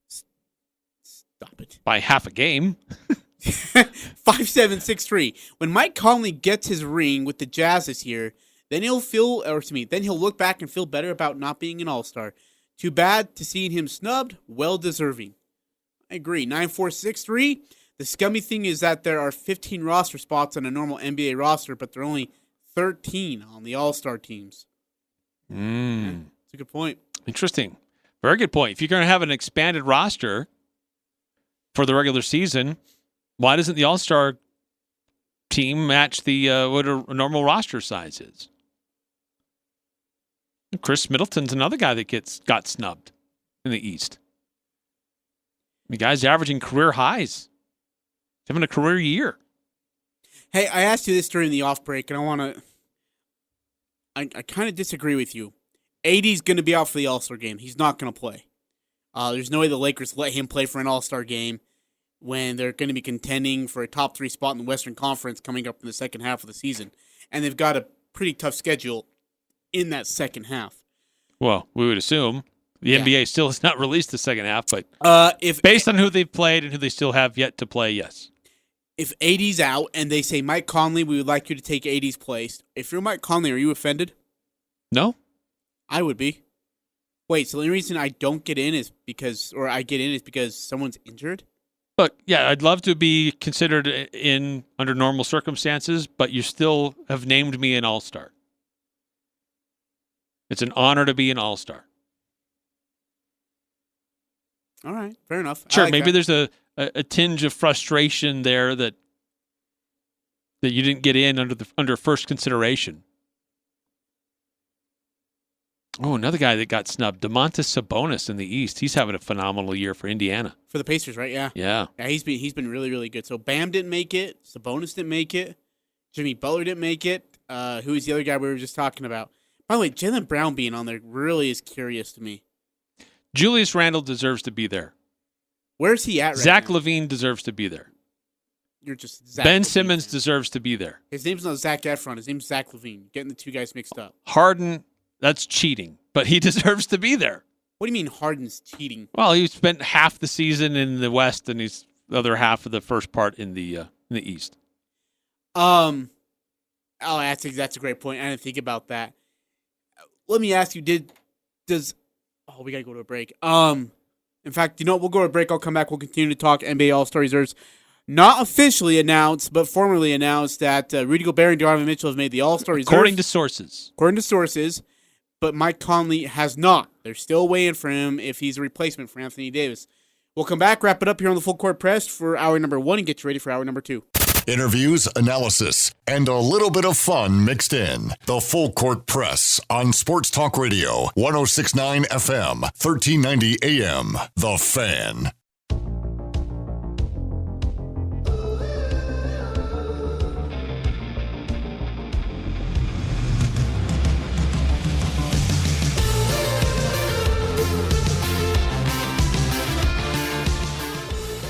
stop it. By half a game. 5-7-6-3. When Mike Conley gets his ring with the Jazz this year, then he'll look back and feel better about not being an All-Star. Too bad to seeing him snubbed. Well deserving. I agree. 9-4-6-3. The scummy thing is that there are 15 roster spots on a normal NBA roster, but there are only 13 on the All-Star teams. That's a good point. Interesting. Very good point. If you're going to have an expanded roster for the regular season, why doesn't the All-Star team match the what a normal roster size is? Chris Middleton's another guy that got snubbed in the East. The guy's averaging career highs. He's having a career year. Hey, I asked you this during the off break, and I kind of disagree with you. AD's going to be out for the All-Star game. He's not going to play. There's no way the Lakers let him play for an All-Star game when they're going to be contending for a top 3 spot in the Western Conference coming up in the second half of the season. And they've got a pretty tough schedule in that second half. Well, we would assume. The NBA still has not released the second half, but if based on who they've played and who they still have yet to play, yes. If AD's out and they say, Mike Conley, we would like you to take AD's place, if you're Mike Conley, are you offended? No. I would be. Wait, so the only reason I don't get in is because someone's injured? Look, yeah, I'd love to be considered in under normal circumstances, but you still have named me an All-Star. It's an honor to be an All-Star. All right, fair enough. Sure, maybe there's a tinge of frustration there that you didn't get in under first consideration. Oh, another guy that got snubbed, Domantas Sabonis in the East. He's having a phenomenal year for Indiana. For the Pacers, right? Yeah. Yeah. Yeah, he's been really, really good. So Bam didn't make it. Sabonis didn't make it. Jimmy Butler didn't make it. Who is the other guy we were just talking about? By the way, Jaylen Brown being on there really is curious to me. Julius Randle deserves to be there. Where's he at right Zach now? LaVine deserves to be there. You're just Zach Ben LaVine, Simmons man. deserves to be there. His name's not Zach Efron. His name's Zach LaVine. Getting the two guys mixed up. Harden, that's cheating, but he deserves to be there. What do you mean Harden's cheating? Well, he spent half the season in the West and he's the other half of the first part in the East. Oh, that's a great point. I didn't think about that. Let me ask you, we gotta go to a break. In fact, we'll go to a break. I'll come back. We'll continue to talk NBA All-Star reserves. Not officially announced, but formally announced that Rudy Gobert and Donovan Mitchell have made the All-Star reserves. According to sources. But Mike Conley has not. They're still waiting for him if he's a replacement for Anthony Davis. We'll come back, wrap it up here on the Full Court Press for hour number 1 and get you ready for hour number 2. Interviews, analysis, and a little bit of fun mixed in. The Full Court Press on Sports Talk Radio, 106.9 FM, 1390 AM. The Fan.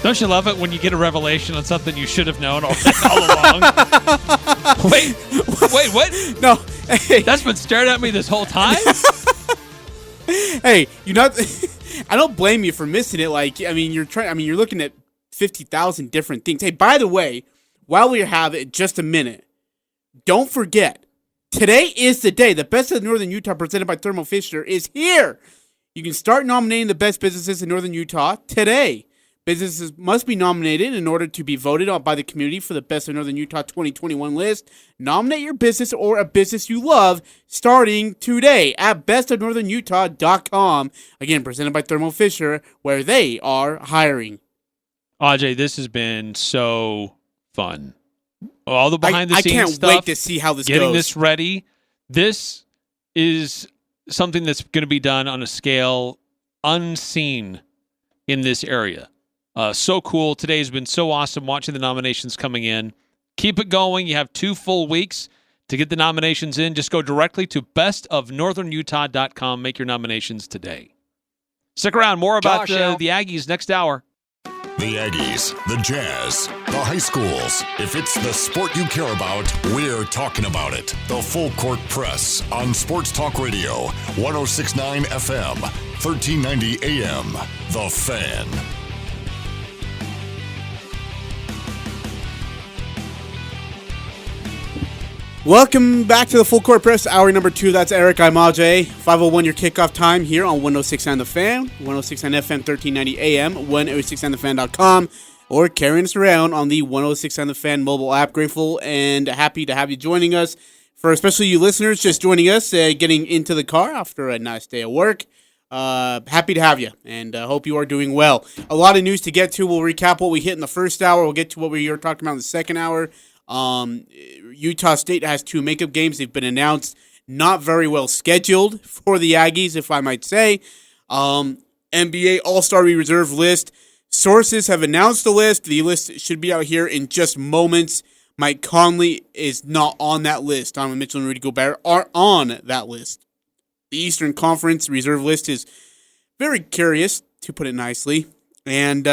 Don't you love it when you get a revelation on something you should have known all along? Wait, what? No, hey. That's been staring at me this whole time? Hey, I don't blame you for missing it. You're looking at 50,000 different things. Hey, by the way, while we have it, just a minute, don't forget, today is the day. The Best of Northern Utah presented by Thermo Fisher is here. You can start nominating the best businesses in Northern Utah today. Businesses must be nominated in order to be voted on by the community for the Best of Northern Utah 2021 list. Nominate your business or a business you love starting today at bestofnorthernutah.com. Again, presented by Thermo Fisher, where they are hiring. Ajay, this has been so fun. All the behind-the-scenes stuff. I can't wait to see how this goes. Getting this ready. This is something that's going to be done on a scale unseen in this area. So cool. Today has been so awesome watching the nominations coming in. Keep it going. You have 2 full weeks to get the nominations in. Just go directly to bestofnorthernutah.com. Make your nominations today. Stick around. More about the Aggies next hour. The Aggies, the Jazz, the high schools. If it's the sport you care about, we're talking about it. The Full Court Press on Sports Talk Radio, 106.9 FM, 1390 AM. The Fan. Welcome back to the Full Court Press, hour number 2. That's Eric. I'm Ajay. 5:01 your kickoff time here on 106.9 The Fan, 106.9 FM, 1390 AM, 106.9thefan.com, or carrying us around on the 106.9 The Fan mobile app. Grateful and happy to have you joining us. For especially you listeners just joining us, getting into the car after a nice day of work. Happy to have you, and hope you are doing well. A lot of news to get to. We'll recap what we hit in the first hour. We'll get to what we were talking about in the second hour. Utah State has 2 makeup games. They've been announced. Not very well scheduled for the Aggies, if I might say. NBA All-Star Reserve list. Sources have announced the list. The list should be out here in just moments. Mike Conley is not on that list. Donovan Mitchell and Rudy Gobert are on that list. The Eastern Conference Reserve list is very curious, to put it nicely. And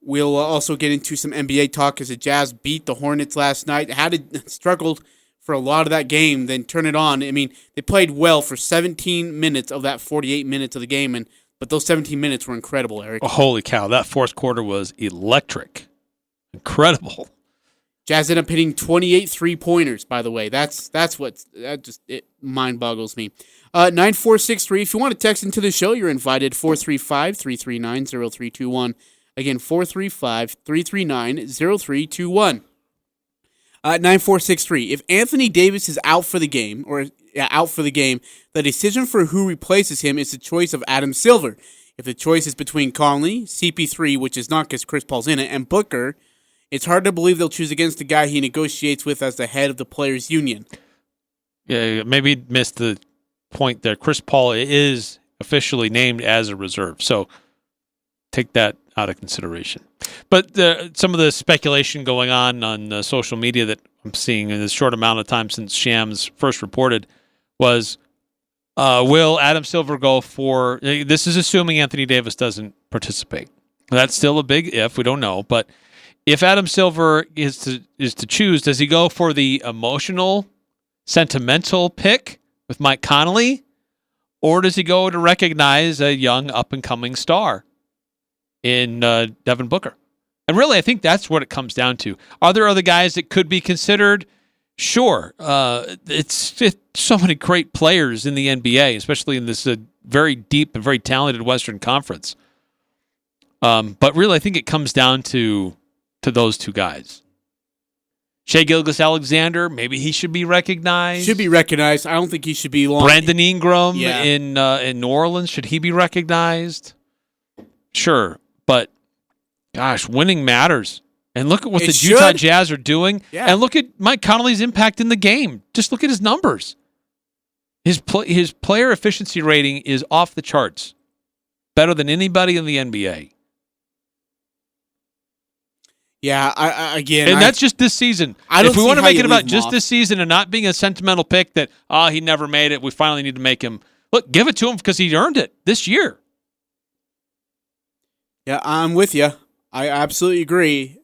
we'll also get into some NBA talk as the Jazz beat the Hornets last night. Struggled for a lot of that game, then turn it on. I mean, they played well for 17 minutes of that 48 minutes of the game, but those 17 minutes were incredible, Eric. Oh, holy cow. That fourth quarter was electric. Incredible. Jazz ended up hitting 28 three-pointers, by the way. It mind boggles me. 9463. If you want to text into the show, you're invited. 435-339-0321. Again, 435-339-0321. 9463. If Anthony Davis is out for the game, the decision for who replaces him is the choice of Adam Silver. If the choice is between Conley, CP3, which is not because Chris Paul's in it, and Booker, it's hard to believe they'll choose against the guy he negotiates with as the head of the players' union. Yeah, maybe missed the point there. Chris Paul is officially named as a reserve, so take that out of consideration. But some of the speculation going on social media that I'm seeing in this short amount of time since Shams first reported was, will Adam Silver go for, this is assuming Anthony Davis doesn't participate. That's still a big if, we don't know, but if Adam Silver is to choose, does he go for the emotional, sentimental pick with Mike Conley, or does he go to recognize a young up-and-coming star in Devin Booker? And really, I think that's what it comes down to. Are there other guys that could be considered? Sure. It's so many great players in the NBA, especially in this very deep and very talented Western Conference. But really, I think it comes down to those 2 guys. Shai Gilgeous-Alexander, maybe he should be recognized. Should be recognized. I don't think he should be long. Brandon Ingram in New Orleans, should he be recognized? Sure, but gosh, winning matters. And look at what the Utah Jazz are doing. Yeah. And look at Mike Conley's impact in the game. Just look at his numbers. His player efficiency rating is off the charts. Better than anybody in the NBA. Yeah, and that's just this season. If we want to make it about just this season and not being a sentimental pick that, he never made it, we finally need to make him. Look, give it to him because he earned it this year. Yeah, I'm with you. I absolutely agree.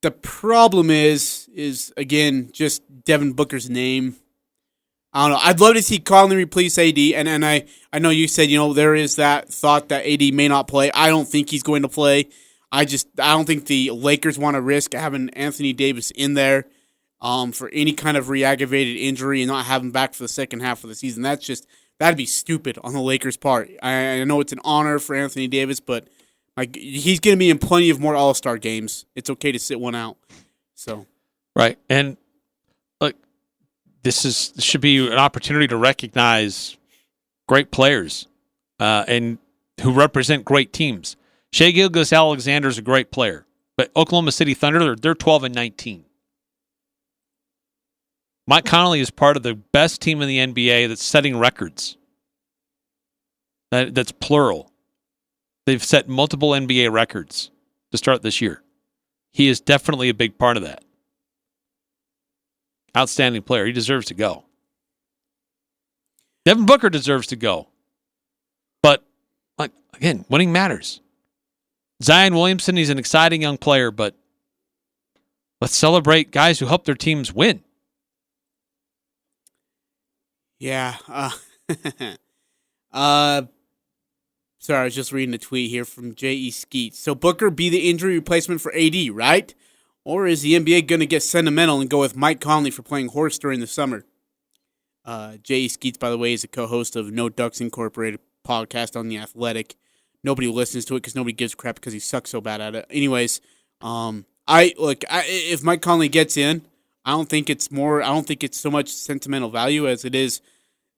The problem is again, just Devin Booker's name. I don't know. I'd love to see Conley replace AD, and I know you said, there is that thought that AD may not play. I don't think he's going to play. I don't think the Lakers want to risk having Anthony Davis in there for any kind of re-aggravated injury and not have him back for the second half of the season. That'd be stupid on the Lakers' part. I know it's an honor for Anthony Davis, but Like, he's going to be in plenty of more All-Star games. It's okay to sit one out. So, right. And look, this should be an opportunity to recognize great players and who represent great teams. Shai Gilgeous-Alexander is a great player, but Oklahoma City Thunder, they're 12-19. Mike Conley is part of the best team in the NBA that's setting records. That's plural. They've set multiple NBA records to start this year. He is definitely a big part of that. Outstanding player. He deserves to go. Devin Booker deserves to go. But, again, winning matters. Zion Williamson, he's an exciting young player, but let's celebrate guys who help their teams win. Yeah. Sorry, I was just reading a tweet here from J.E. Skeet. So Booker be the injury replacement for AD, right? Or is the NBA going to get sentimental and go with Mike Conley for playing horse during the summer? J.E. Skeets, by the way, is a co-host of No Ducks Incorporated podcast on The Athletic. Nobody listens to it because nobody gives a crap because he sucks so bad at it. Anyways, if Mike Conley gets in, I don't think it's so much sentimental value as it is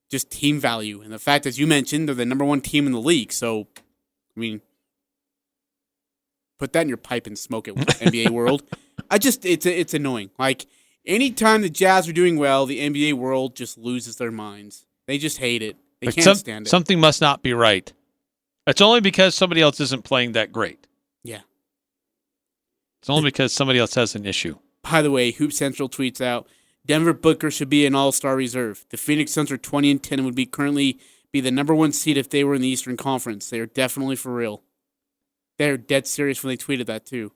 just team value. And the fact, as you mentioned, they're the number one team in the league. So, I mean, put that in your pipe and smoke it, NBA world. It's annoying. Like, anytime the Jazz are doing well, the NBA world just loses their minds. They just hate it. They can't stand it. Something must not be right. It's only because somebody else isn't playing that great. Yeah. It's only because somebody else has an issue. By the way, Hoop Central tweets out, Denver Booker should be an all-star reserve. The Phoenix Suns are 20-10 and would currently be the number one seed if they were in the Eastern Conference. They are definitely for real. They're dead serious when they tweeted that, too.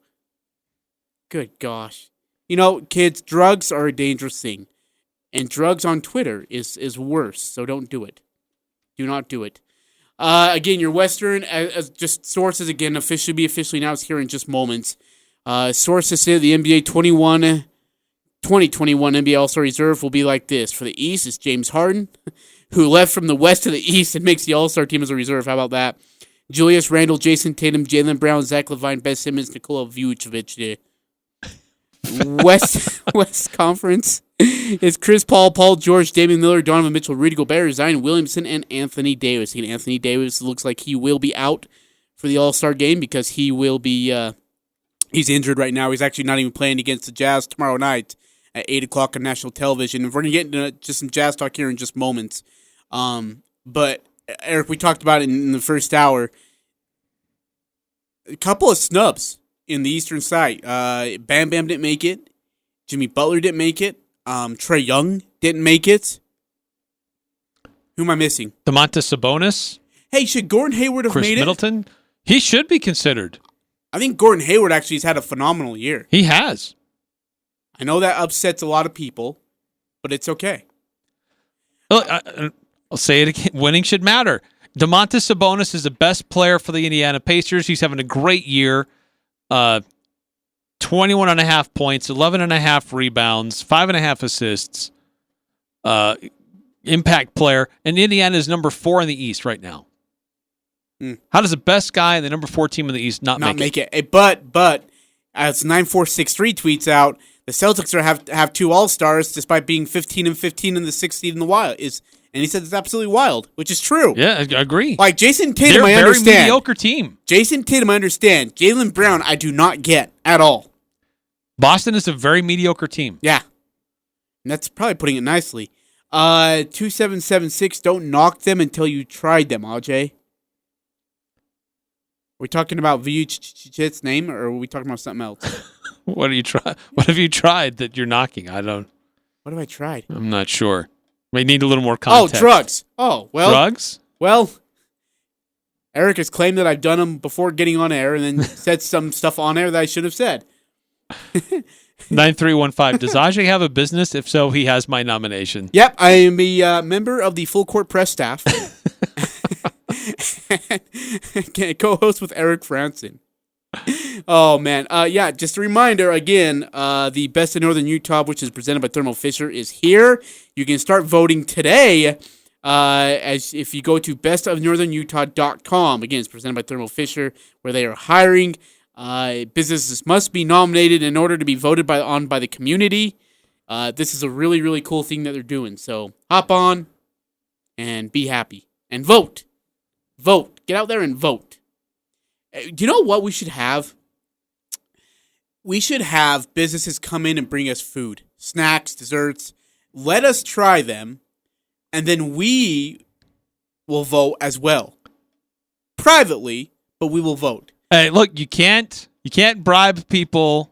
Good gosh. You know, kids, drugs are a dangerous thing. And drugs on Twitter is worse, so don't do it. Do not do it. Again, your Western, as just sources, again, officially announced here in just moments. Sources say the NBA 2021 NBA All-Star Reserve will be like this. For the East, it's James Harden, who left from the West to the East and makes the All-Star team as a reserve. How about that? Julius Randle, Jason Tatum, Jaylen Brown, Zach LaVine, Ben Simmons, Nikola Vucevic. West Conference is Chris Paul, Paul George, Damian Lillard, Donovan Mitchell, Rudy Gobert, Zion Williamson, and Anthony Davis. And Anthony Davis looks like he will be out for the All-Star game because he will be he's injured right now. He's actually not even playing against the Jazz tomorrow night at 8 o'clock on national television. And we're going to get into just some Jazz talk here in just moments. But, Eric, we talked about it in the first hour. A couple of snubs in the Eastern side. Bam Bam didn't make it. Jimmy Butler didn't make it. Trae Young didn't make it. Who am I missing? Domantas Sabonis. Hey, should Gordon Hayward have Chris made Middleton? He should be considered. I think Gordon Hayward actually has had a phenomenal year. He has. I know that upsets a lot of people, but it's okay. Look, I'll say it again. Winning should matter. Domantas Sabonis is the best player for the Indiana Pacers. He's having a great year. 21.5 points, 11.5 rebounds, 5.5 assists. Impact player. And Indiana is number 4 in the East right now. How does the best guy in the number 4 team in the East not make it? Hey, but as 9463 tweets out, the Celtics have 2 All-Stars despite being 15-15 in the 6th seed in the Wild. And he said it's absolutely wild, which is true. Yeah, I agree. Like Jason Tatum, I understand. They're a very mediocre team. Jason Tatum, I understand. Jaylen Brown, I do not get at all. Boston is a very mediocre team. Yeah. And that's probably putting it nicely. 2776, don't knock them until you tried them, Ajay. Are we talking about Vujicic's name, or are we talking about something else? What have you tried that you're knocking? What have I tried? I'm not sure. We need a little more context. Oh, drugs. Oh, well. Drugs? Well, Eric has claimed that I've done them before getting on air and then said some stuff on air that I should have said. 9315. Does Ajay have a business? If so, he has my nomination. Yep, I am a member of the Full Court Press staff. Co-host with Eric Frandsen. Oh, man. Yeah, just a reminder, again, the Best of Northern Utah, which is presented by Thermo Fisher, is here. You can start voting today As if you go to bestofnorthernutah.com, again, it's presented by Thermo Fisher, where they are hiring. Businesses must be nominated in order to be voted on by the community. This is a really, really cool thing that they're doing. So hop on and be happy and vote. Vote. Get out there and vote. Do you know what we should have? We should have businesses come in and bring us food, snacks, desserts. Let us try them, and then we will vote as well. Privately, but we will vote. Hey, look, you can't bribe people.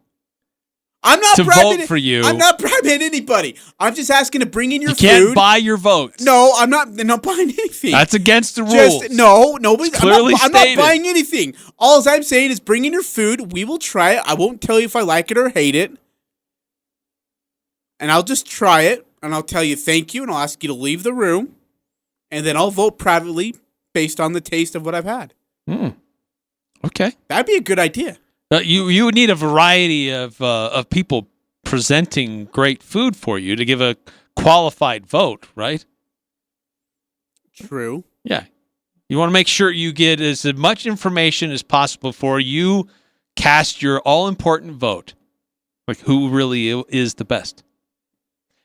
I'm not to bribing vote for you. I'm not bribing anybody. I'm just asking to bring in your food. You can't buy your votes. No, I'm not buying anything. That's against the rules. Nobody. Clearly I'm not buying anything. All I'm saying is bring in your food. We will try it. I won't tell you if I like it or hate it. And I'll just try it, and I'll tell you thank you, and I'll ask you to leave the room, and then I'll vote privately based on the taste of what I've had. Okay. That'd be a good idea. You would need a variety of people presenting great food for you to give a qualified vote, right? True. Yeah. You want to make sure you get as much information as possible before you cast your all-important vote. Like who really is the best.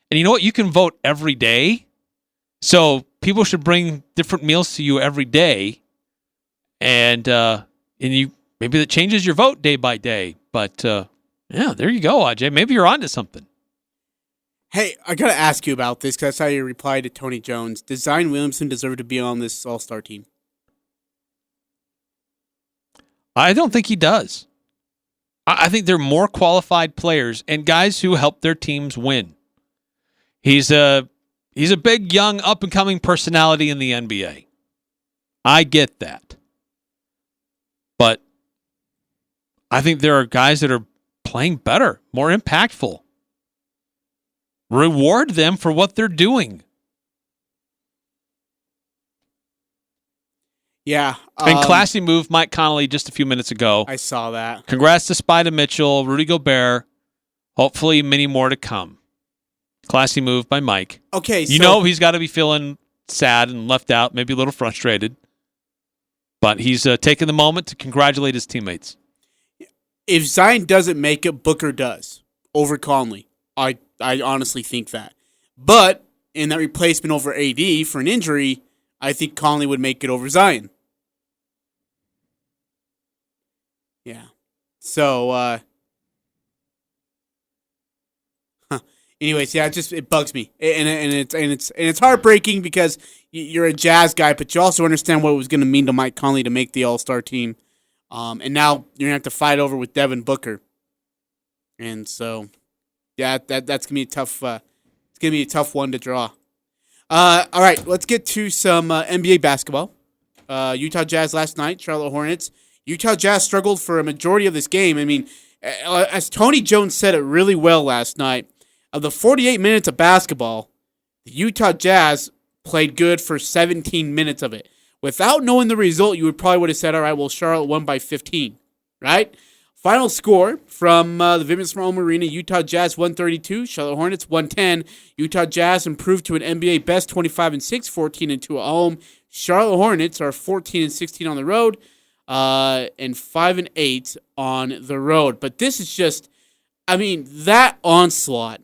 And you know what? You can vote every day. So people should bring different meals to you every day. And you maybe that changes your vote day by day. But yeah, there you go, Ajay. Maybe you're onto something. Hey, I got to ask you about this because I saw your reply to Tony Jones. Does Zion Williamson deserve to be on this All-Star team? I don't think he does. I think they're more qualified players and guys who help their teams win. He's a big, young, up-and-coming personality in the NBA. I get that. But I think there are guys that are playing better, more impactful. Reward them for what they're doing. Yeah. And classy move, Mike Conley, just a few minutes ago. I saw that. Congrats to Spida Mitchell, Rudy Gobert. Hopefully many more to come. Classy move by Mike. Okay, you know he's got to be feeling sad and left out, maybe a little frustrated. But he's taking the moment to congratulate his teammates. If Zion doesn't make it, Booker does over Conley. I honestly think that. But in that replacement over AD for an injury, I think Conley would make it over Zion. Yeah. So, anyways, yeah, it bugs me, and it's heartbreaking because you're a Jazz guy, but you also understand what it was going to mean to Mike Conley to make the All-Star team, and now you're gonna have to fight over with Devin Booker, and so, yeah, that's gonna be a tough. It's gonna be a tough one to draw. All right, let's get to some NBA basketball. Utah Jazz last night, Charlotte Hornets. Utah Jazz struggled for a majority of this game. I mean, as Tony Jones said it really well last night. Of the 48 minutes of basketball, the Utah Jazz played good for 17 minutes of it. Without knowing the result, you would have said, all right, well, Charlotte won by 15, right? Final score from the Vivint Smart Home Arena, Utah Jazz 132, Charlotte Hornets 110. Utah Jazz improved to an NBA best 25-6, 14-2 at home. Charlotte Hornets are 14-16 on the road, and 5-8 on the road. But this is just, I mean, that onslaught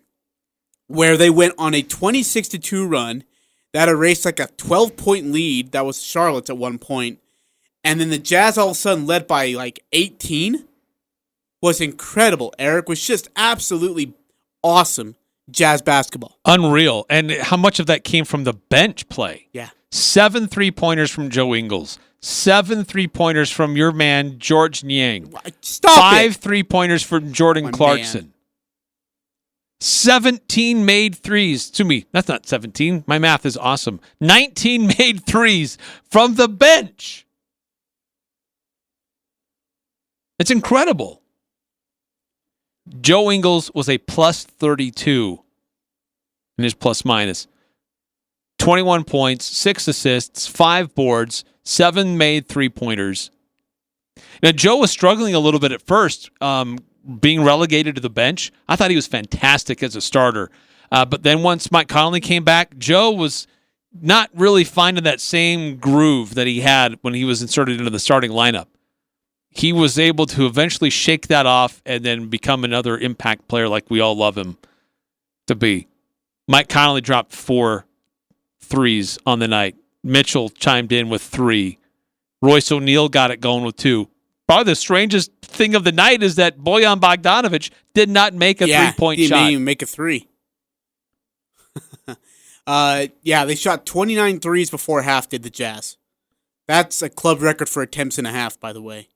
where they went on a 26-2 run that erased like a 12-point lead that was Charlotte's at one point, and then the Jazz all of a sudden led by like 18, was incredible. Eric, was just absolutely awesome Jazz basketball. Unreal. And how much of that came from the bench play? Yeah. 7 3-pointers from Joe Ingles. 7 3-pointers from your man, George Niang. Stop 5 it. 3-pointers from Jordan My Clarkson. man. 17 made threes. To me, that's not 17. My math is awesome. 19 made threes from the bench. It's incredible. Joe Ingles was a plus 32 in his plus minus. 21 points, 6 assists, 5 boards, 7 made 3-pointers. Now, Joe was struggling a little bit at first, being relegated to the bench. I thought he was fantastic as a starter. But then once Mike Conley came back, Joe was not really finding that same groove that he had when he was inserted into the starting lineup. He was able to eventually shake that off and then become another impact player like we all love him to be. Mike Conley dropped 4 threes on the night. Mitchell chimed in with 3. Royce O'Neal got it going with 2. Probably the strangest thing of the night is that Bojan Bogdanovic did not make a three-point shot. He didn't even make a 3. They shot 29 threes before half, did the Jazz. That's a club record for attempts and a half, by the way.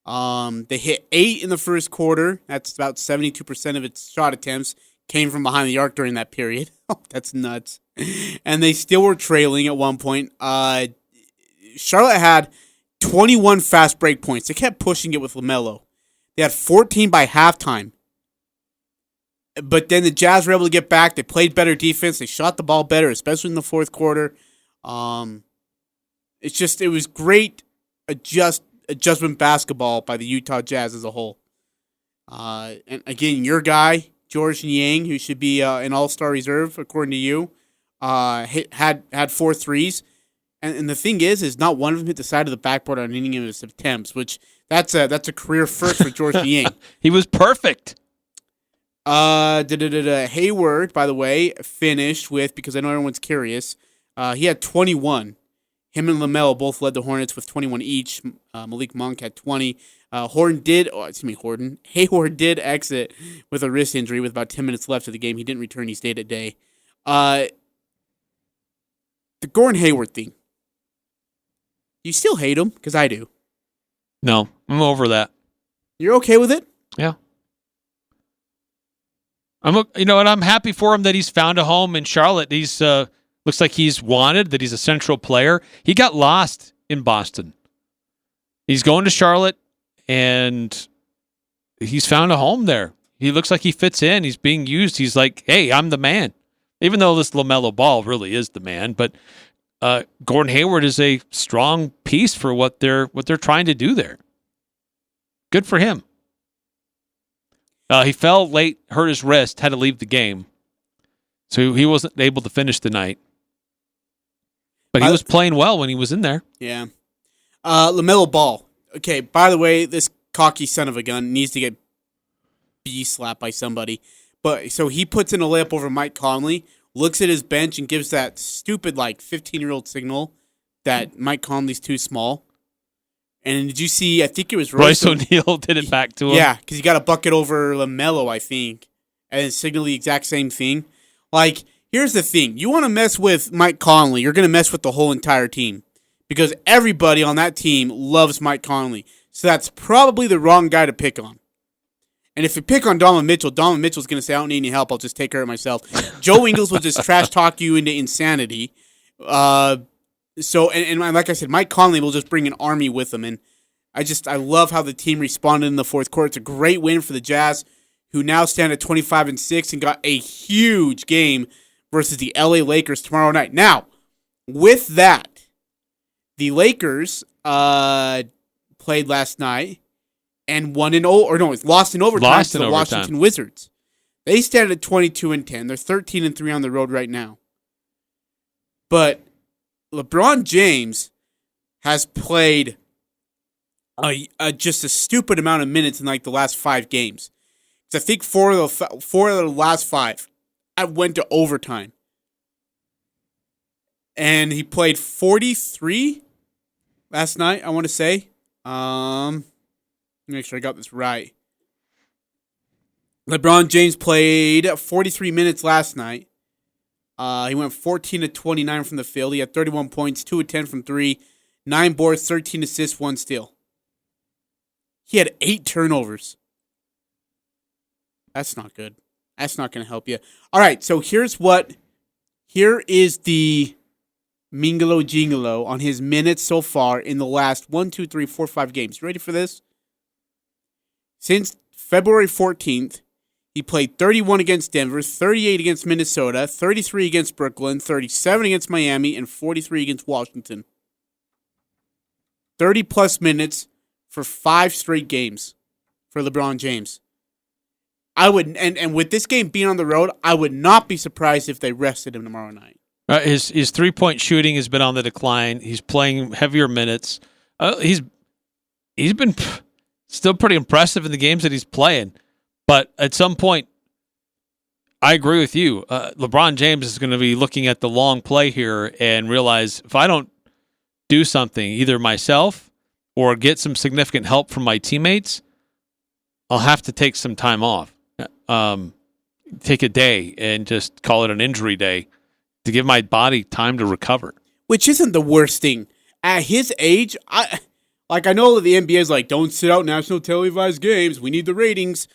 They hit 8 in the first quarter. That's about 72% of its shot attempts came from behind the arc during that period. Oh, that's nuts. And they still were trailing at one point. Charlotte had 21 fast break points. They kept pushing it with LaMelo. They had 14 by halftime. But then the Jazz were able to get back. They played better defense. They shot the ball better, especially in the fourth quarter. It was great adjustment basketball by the Utah Jazz as a whole. And again, your guy, George Niang, who should be an all-star reserve, according to you, had 4 threes. And the thing is not one of them hit the side of the backboard on any of his attempts, which that's a career first for George Niang. He was perfect. Hayward, by the way, finished with, because I know everyone's curious, he had 21. Him and LaMelo both led the Hornets with 21 each. Malik Monk had 20. Hayward did exit with a wrist injury with about 10 minutes left of the game. He didn't return. He stayed a day. The Gordon Hayward thing. You still hate him? Because I do. No, I'm over that. You're okay with it? Yeah. I'm happy for him that he's found a home in Charlotte. He's looks like he's wanted, that he's a central player. He got lost in Boston. He's going to Charlotte, and he's found a home there. He looks like he fits in. He's being used. He's like, hey, I'm the man. Even though this LaMelo Ball really is the man, but Gordon Hayward is a strong piece for what they're trying to do there. Good for him. He fell late, hurt his wrist, had to leave the game. So he wasn't able to finish the night. But he was playing well when he was in there. Yeah. LaMelo Ball. Okay, by the way, this cocky son of a gun needs to get slapped by somebody. But so he puts in a layup over Mike Conley, looks at his bench and gives that stupid 15-year-old signal that Mike Conley's too small. And did you see, I think it was Royce O'Neal did it back to him. Yeah, because he got a bucket over LaMelo, I think, and signaled the exact same thing. Here's the thing. You want to mess with Mike Conley, you're going to mess with the whole entire team. Because everybody on that team loves Mike Conley. So that's probably the wrong guy to pick on. And if you pick on Donovan Mitchell's going to say, I don't need any help, I'll just take care of myself. Joe Ingles will just trash talk you into insanity. So like I said, Mike Conley will just bring an army with him. And I love how the team responded in the fourth quarter. It's a great win for the Jazz, who now stand at 25-6 and got a huge game versus the LA Lakers tomorrow night. Now, with that, the Lakers played last night and lost in overtime to the Washington Wizards. They stand at 22-10. They're 13-3 on the road right now. But LeBron James has played just a stupid amount of minutes in the last 5 games. I think 4 of the last 5 went to overtime. And he played 43 last night, I want to say. Let me make sure I got this right. LeBron James played 43 minutes last night. He went 14-29 from the field. He had 31 points, 2 of 10 from 3, 9 boards, 13 assists, 1 steal. He had 8 turnovers. That's not good. That's not going to help you. All right, so here is the Mingalo Jingalo on his minutes so far in the last 5 games. You ready for this? Since February 14th, he played 31 against Denver, 38 against Minnesota, 33 against Brooklyn, 37 against Miami, and 43 against Washington. 30-plus minutes for 5 straight games for LeBron James. I would, and with this game being on the road, I would not be surprised if they rested him tomorrow night. His 3-point shooting has been on the decline. He's playing heavier minutes. He's been still pretty impressive in the games that he's playing. But at some point, I agree with you. LeBron James is going to be looking at the long play here and realize if I don't do something, either myself or get some significant help from my teammates, I'll have to take some time off. Take a day and just call it an injury day to give my body time to recover. Which isn't the worst thing. At his age, I know that the NBA is like, don't sit out national televised games. We need the ratings.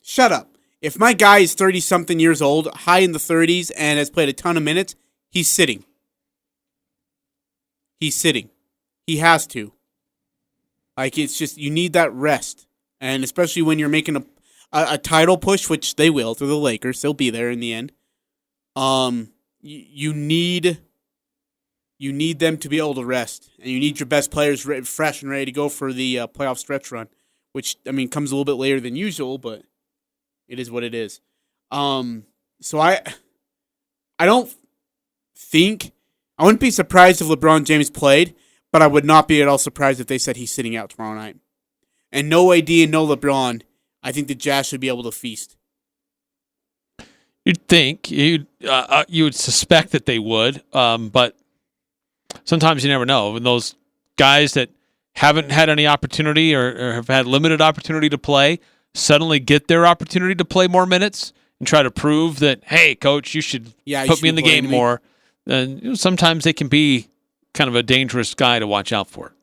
Shut up. If my guy is 30-something years old, high in the 30s, and has played a ton of minutes, he's sitting. He's sitting. He has to. It's just, you need that rest. And especially when you're making a title push, which they will through the Lakers. They'll be there in the end. You need them to be able to rest. And you need your best players fresh and ready to go for the playoff stretch run. Which, comes a little bit later than usual, but it is what it is. So I don't think, I wouldn't be surprised if LeBron James played, but I would not be at all surprised if they said he's sitting out tomorrow night. And no AD and no LeBron, I think the Jazz should be able to feast. You'd think, you would suspect that they would, but sometimes you never know. When those guys that haven't had any opportunity or have had limited opportunity to play suddenly get their opportunity to play more minutes and try to prove that, hey, coach, you should put me in the game more, then sometimes they can be kind of a dangerous guy to watch out for.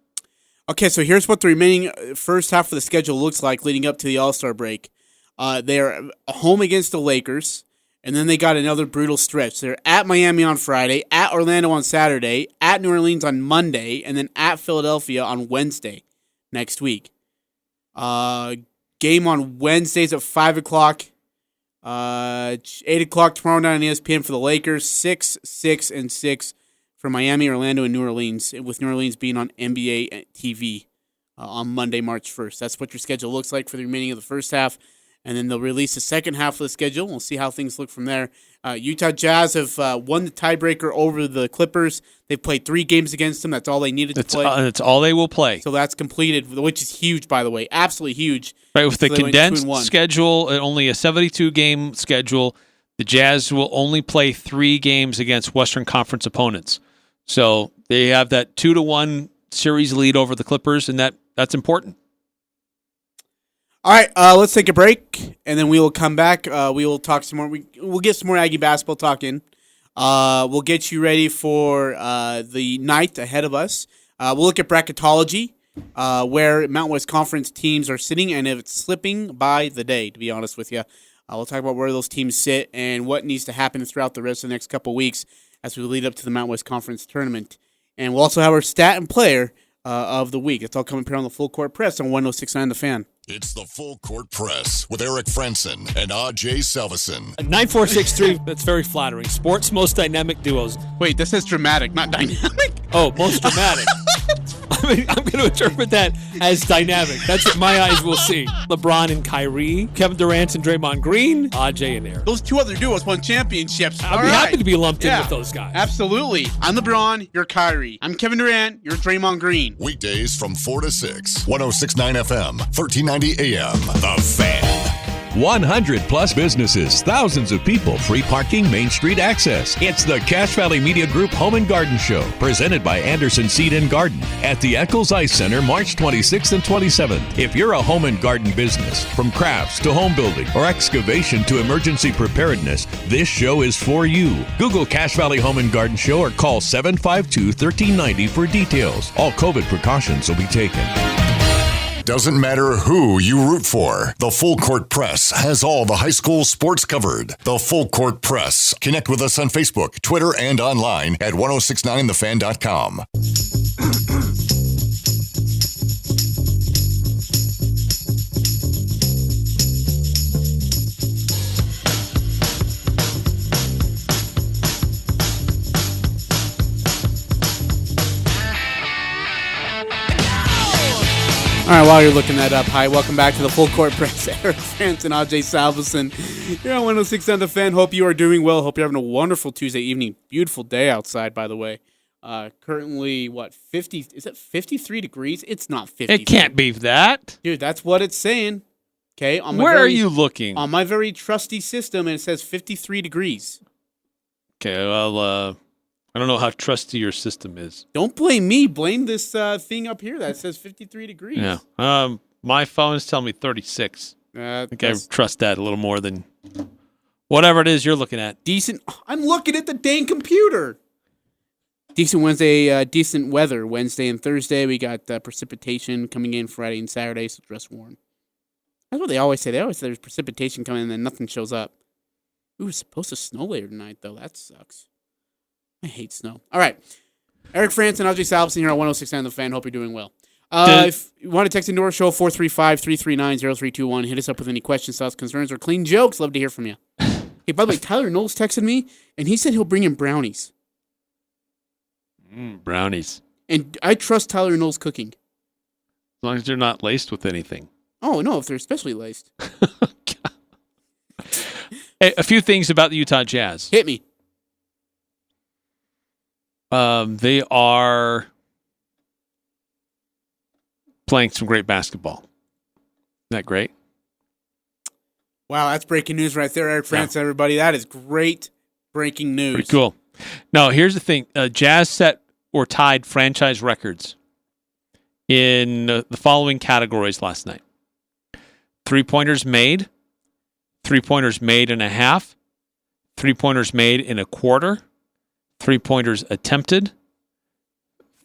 Okay, so here's what the remaining first half of the schedule looks like leading up to the All-Star break. They're home against the Lakers, and then they got another brutal stretch. They're at Miami on Friday, at Orlando on Saturday, at New Orleans on Monday, and then at Philadelphia on Wednesday next week. Game on Wednesdays at 5 o'clock, 8 o'clock tomorrow night on ESPN for the Lakers, 6, 6, and 6 for Miami, Orlando, and New Orleans, with New Orleans being on NBA TV on Monday, March 1st. That's what your schedule looks like for the remaining of the first half, and then they'll release the second half of the schedule. We'll see how things look from there. Utah Jazz have won the tiebreaker over the Clippers. They've played 3 games against them. That's all they needed to play. That's all they will play. So that's completed, which is huge, by the way. Absolutely huge. Right, with the condensed schedule, only a 72-game schedule, the Jazz will only play 3 games against Western Conference opponents. So they have that 2-1 series lead over the Clippers, and that's important. All right, let's take a break, and then we will come back. We will talk some more. We'll get some more Aggie basketball talk in. We'll get you ready for the night ahead of us. We'll look at bracketology, where Mountain West Conference teams are sitting, and if it's slipping by the day, to be honest with you. We'll talk about where those teams sit and what needs to happen throughout the rest of the next couple of weeks as we lead up to the Mountain West Conference tournament. And we'll also have our stat and player of the week. It's all coming up here on the Full Court Press on 106.9 The Fan. It's the Full Court Press with Eric Frandsen and Ajay Salvesen. 9463, that's very flattering. Sports most dynamic duos. Wait, this is dramatic, not dynamic. Oh, most dramatic. I'm going to interpret that as dynamic. That's what my eyes will see. LeBron and Kyrie, Kevin Durant and Draymond Green, Ajay and Eric. Those 2 other duos won championships. I'd be happy to be lumped in with those guys. Absolutely. I'm LeBron, you're Kyrie. I'm Kevin Durant, you're Draymond Green. Weekdays from 4 to 6, 106.9 FM, 1390 AM, The Fan. 100 plus businesses, thousands of people, free parking, Main Street access. It's the Cache Valley Media Group Home and Garden Show, presented by Anderson Seed and Garden at the Eccles Ice Center, March 26th and 27th. If you're a home and garden business, from crafts to home building or excavation to emergency preparedness, this show is for you. Google Cache Valley Home and Garden Show or call 752-1390 for details. All COVID precautions will be taken. Doesn't matter who you root for, the Full Court Press has all the high school sports covered. The Full Court Press. Connect with us on Facebook, Twitter, and online at 1069thefan.com. All right, while you're looking that up, hi, welcome back to the Full Court Press. Eric Frandsen, Ajay Salvesen. You're on 106 on the Fan. Hope you are doing well. Hope you're having a wonderful Tuesday evening. Beautiful day outside, by the way. Currently, 50? Is it 53 degrees? It's not 50. It can't be that. Dude, that's what it's saying. Okay, Where are you looking? On my very trusty system, and it says 53 degrees. Okay, well, I don't know how trusty your system is. Don't blame me. Blame this thing up here that says 53 degrees. Yeah. My phone is telling me 36. I think I trust that a little more than whatever it is you're looking at. Decent. I'm looking at the dang computer. Decent Wednesday, decent weather Wednesday and Thursday. We got precipitation coming in Friday and Saturday, so dress warm. That's what they always say. They always say there's precipitation coming in and then nothing shows up. Ooh, it's supposed to snow later tonight, though. That sucks. I hate snow. All right. Eric Frandsen, Ajay Salvesen here on 106.9 The Fan. Hope you're doing well. If you want to text into our show, 435-339-0321. Hit us up with any questions, thoughts, concerns, or clean jokes. Love to hear from you. Hey, by the way, Tyler Knowles texted me, and he said he'll bring in brownies. Brownies. And I trust Tyler Knowles' cooking. As long as they're not laced with anything. Oh, no, if they're especially laced. Hey, a few things about the Utah Jazz. Hit me. They are playing some great basketball. Isn't that great? Wow, that's breaking news right there, Eric Frandsen, everybody. That is great breaking news. Pretty cool. Now, here's the thing. Jazz set or tied franchise records in the following categories last night. 3-pointers made, 3-pointers made and a half, 3-pointers made in a quarter, 3-pointers attempted,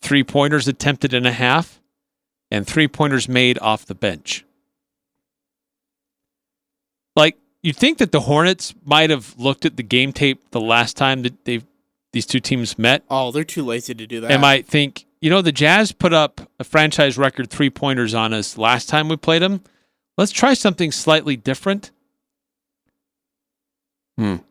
3-pointers attempted and a half, and 3-pointers made off the bench. Like, you'd think that the Hornets might have looked at the game tape the last time that these two teams met. Oh, they're too lazy to do that. And might think, the Jazz put up a franchise record 3-pointers on us last time we played them. Let's try something slightly different. Didn't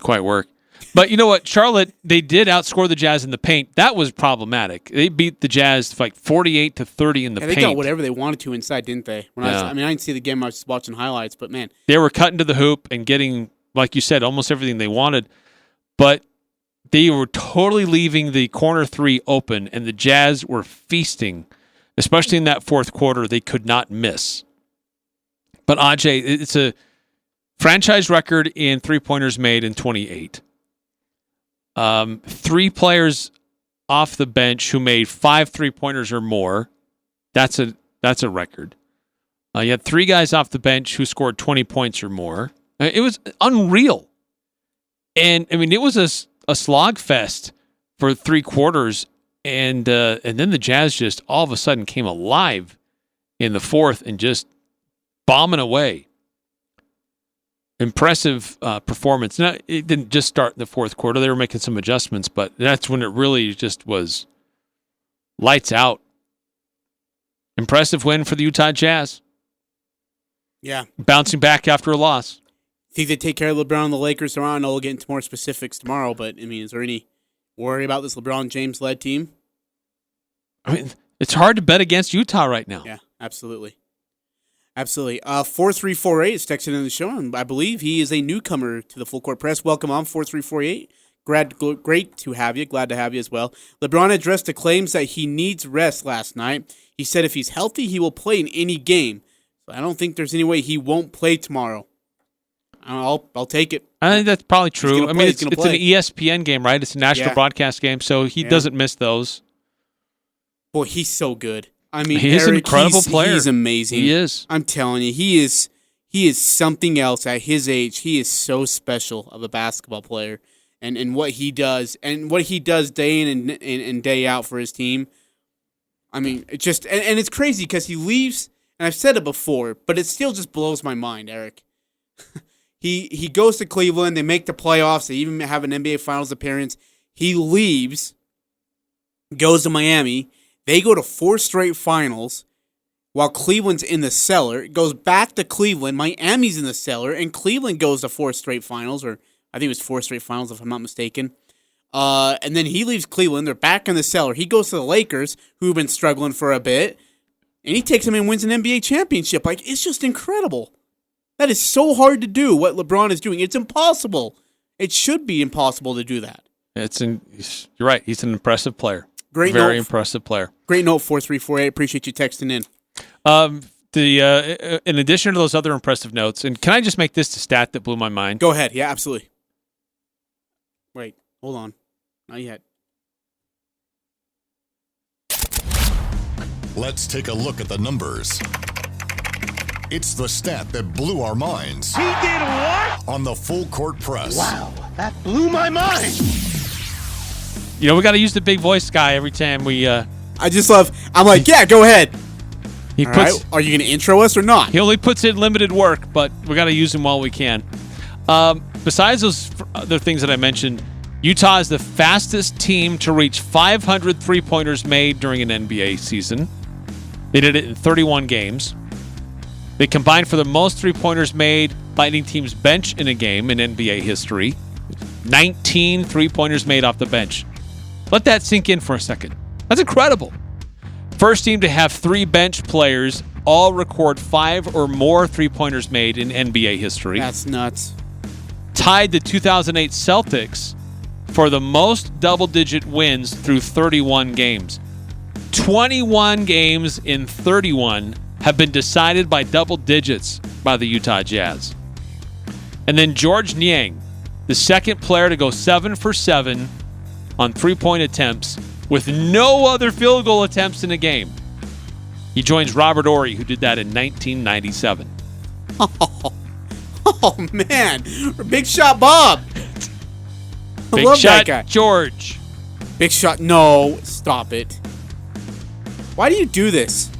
quite work. But you know what? Charlotte, they did outscore the Jazz in the paint. That was problematic. They beat the Jazz like 48-30 in the paint. They got whatever they wanted to inside, didn't they? I didn't see the game. I was just watching highlights, but man. They were cutting to the hoop and getting, like you said, almost everything they wanted. But they were totally leaving the corner three open, and the Jazz were feasting, especially in that fourth quarter. They could not miss. But Ajay, it's a franchise record in 3-pointers made in 28. 3 players off the bench who made 5 3-pointers or more. That's a record. You had 3 guys off the bench who scored 20 points or more. It was unreal. And I mean, it was a slog fest for 3 quarters, and then the Jazz just all of a sudden came alive in the fourth and just bombing away. Impressive performance. Now, it didn't just start in the fourth quarter. They were making some adjustments, but that's when it really just was lights out. Impressive win for the Utah Jazz. Yeah. Bouncing back after a loss. Think they take care of LeBron and the Lakers tomorrow? I know we'll get into more specifics tomorrow, but, I mean, is there any worry about this LeBron James-led team? I mean, it's hard to bet against Utah right now. Yeah, absolutely. Absolutely. 4348 is texted in the show, and I believe he is a newcomer to the Full Court Press. Welcome on, 4348. Great to have you. Glad to have you as well. LeBron addressed the claims that he needs rest last night. He said if he's healthy, he will play in any game. So I don't think there's any way he won't play tomorrow. I'll take it. I think that's probably true. I mean, it's an play. ESPN game, right? It's a national broadcast game, so he doesn't miss those. Boy, he's so good. I mean, he is an incredible player. He's amazing. He is. I'm telling you, he is something else at his age. He is so special of a basketball player, and what he does day in and day out for his team. I mean, it just and it's crazy because he leaves, and I've said it before, but it still just blows my mind, Eric. He goes to Cleveland. They make the playoffs. They even have an NBA Finals appearance. He leaves, goes to Miami. They go to 4 straight finals while Cleveland's in the cellar. It goes back to Cleveland. Miami's in the cellar, and Cleveland goes to 4 straight finals, or I think it was 4 straight finals if I'm not mistaken. And then he leaves Cleveland. They're back in the cellar. He goes to the Lakers, who've been struggling for a bit, And he takes him and wins an NBA championship. Like, it's just incredible. That is so hard to do, what LeBron is doing. It's impossible. It should be impossible to do that. You're right. He's an impressive player. Very impressive player. Great note, 4348. Appreciate you texting in. In addition to those other impressive notes, and can I just make this a stat that blew my mind? Go ahead. Yeah, absolutely. Wait, hold on. Not yet. Let's take a look at the numbers. It's the stat that blew our minds. He did what? On the Full Court Press. Wow, that blew my mind. You know, we got to use the big voice guy every time we... I'm like, yeah, go ahead. All right. Are you going to intro us or not? He only puts in limited work, but we got to use him while we can. Besides those other things that I mentioned, Utah is the fastest team to reach 500 three-pointers made during an NBA season. They did it in 31 games. They combined for the most three-pointers made by any team's bench in a game in NBA history. 19 three-pointers made off the bench. Let that sink in for a second. That's incredible. First team to have 3 bench players all record 5 or more three-pointers made in NBA history. That's nuts. Tied the 2008 Celtics for the most double-digit wins through 31 games. 21 games in 31 have been decided by double digits by the Utah Jazz. And then George Niang, the second player to go 7 for 7 on three-point attempts with no other field goal attempts in a game. He joins Robert Horry, who did that in 1997. Oh man. Big shot Bob. Big love shot that guy. George. Big shot. No, stop it. Why do you do this?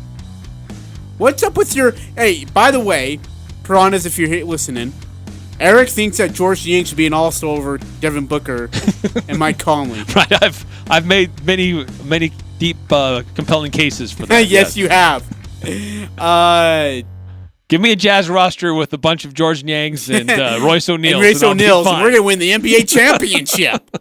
What's up with your... Hey, by the way, Piranhas, if you're listening, Eric thinks that George Niang should be an all-star over Devin Booker and Mike Conley. Right, I've made many deep, compelling cases for that. Yes, you have. Give me a Jazz roster with a bunch of George Niangs and Royce O'Neal. We're going to win the NBA championship.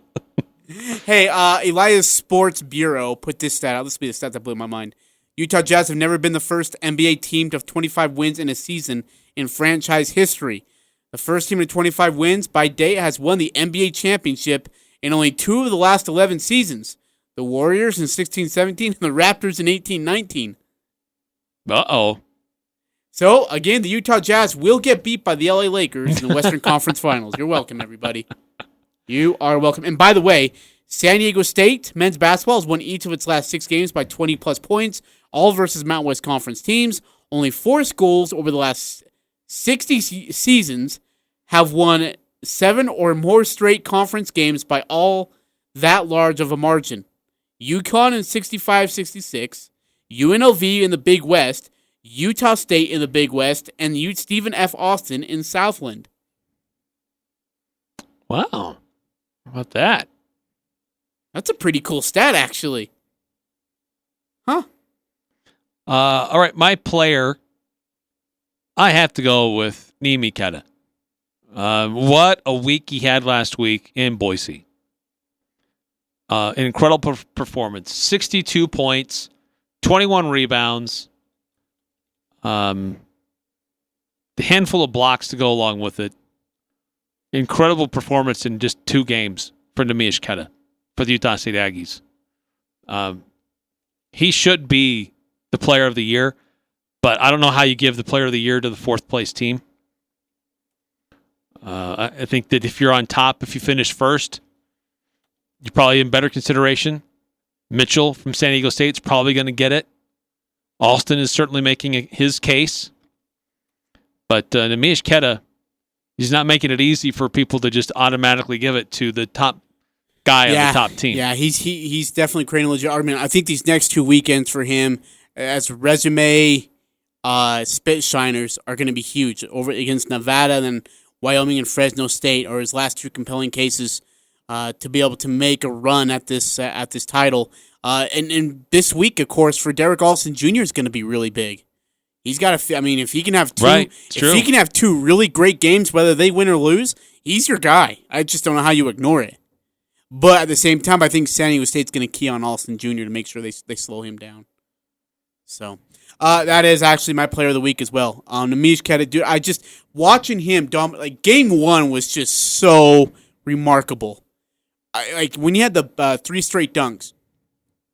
Hey, Elias Sports Bureau put this stat out. This will be the stat that blew my mind. Utah Jazz have never been the first NBA team to have 25 wins in a season in franchise history. The first team to 25 wins by date has won the NBA championship in only 2 of the last 11 seasons. The Warriors in 16-17 and the Raptors in 18-19. Uh-oh. So, again, the Utah Jazz will get beat by the LA Lakers in the Western Conference Finals. You're welcome, everybody. You are welcome. And by the way, San Diego State men's basketball has won each of its last 6 games by 20-plus points, all versus Mountain West Conference teams. Only 4 schools over the last 60 seasons have won 7 or more straight conference games by all that large of a margin. UConn in 65-66, UNLV in the Big West, Utah State in the Big West, and Stephen F. Austin in Southland. Wow. How about that? That's a pretty cool stat, actually. Huh? All right, my player, I have to go with Nimi Keta. What a week he had last week in Boise. An incredible performance. 62 points, 21 rebounds, the handful of blocks to go along with it. Incredible performance in just 2 games for Neemias Queta for the Utah State Aggies. He should be the player of the year, but I don't know how you give the player of the year to the 4th place team. I think that if you're on top, if you finish first, you're probably in better consideration. Mitchell from San Diego State's probably going to get it. Alston is certainly making his case. But Neemias Queta, he's not making it easy for people to just automatically give it to the top guy on the top team. Yeah, he's definitely creating a legit argument. I think these next 2 weekends for him as resume spit shiners are going to be huge over against Nevada and then Wyoming and Fresno State are his last 2 compelling cases to be able to make a run at this title. And this week, of course, for Derek Alston Jr. is going to be really big. He's got to. I mean, if he can have 2, he can have 2 really great games, whether they win or lose, he's your guy. I just don't know how you ignore it. But at the same time, I think San Diego State's going to key on Alston Jr. to make sure they slow him down. So that is actually my player of the week as well. Namish Keta, dude, I just watching him like game 1 was just so remarkable. Like when he had the 3 straight dunks,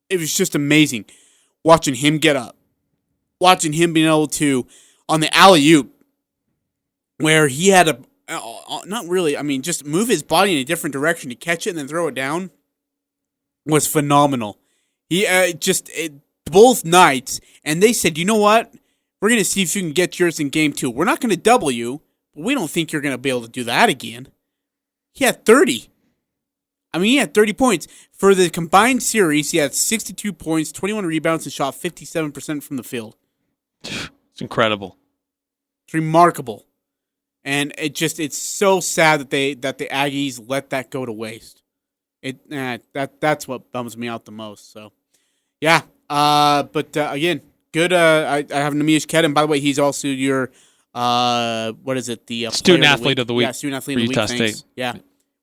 it was just amazing watching him get up, watching him being able to on the alley-oop where he had a not really, I mean, just move his body in a different direction to catch it and then throw it down was phenomenal. He both nights, and they said, you know what? We're going to see if you can get yours in game 2. We're not going to double you, but we don't think you're going to be able to do that again. He had 30. I mean, he had 30 points. For the combined series, he had 62 points, 21 rebounds, and shot 57% from the field. It's incredible. It's remarkable. And it's so sad that the Aggies let that go to waste. That's what bums me out the most. So, yeah. But again, good. I have Namish Kedem. By the way, he's also your what is it? The student athlete of the week. Yeah, student athlete of the week. Utah Thanks. State. Yeah.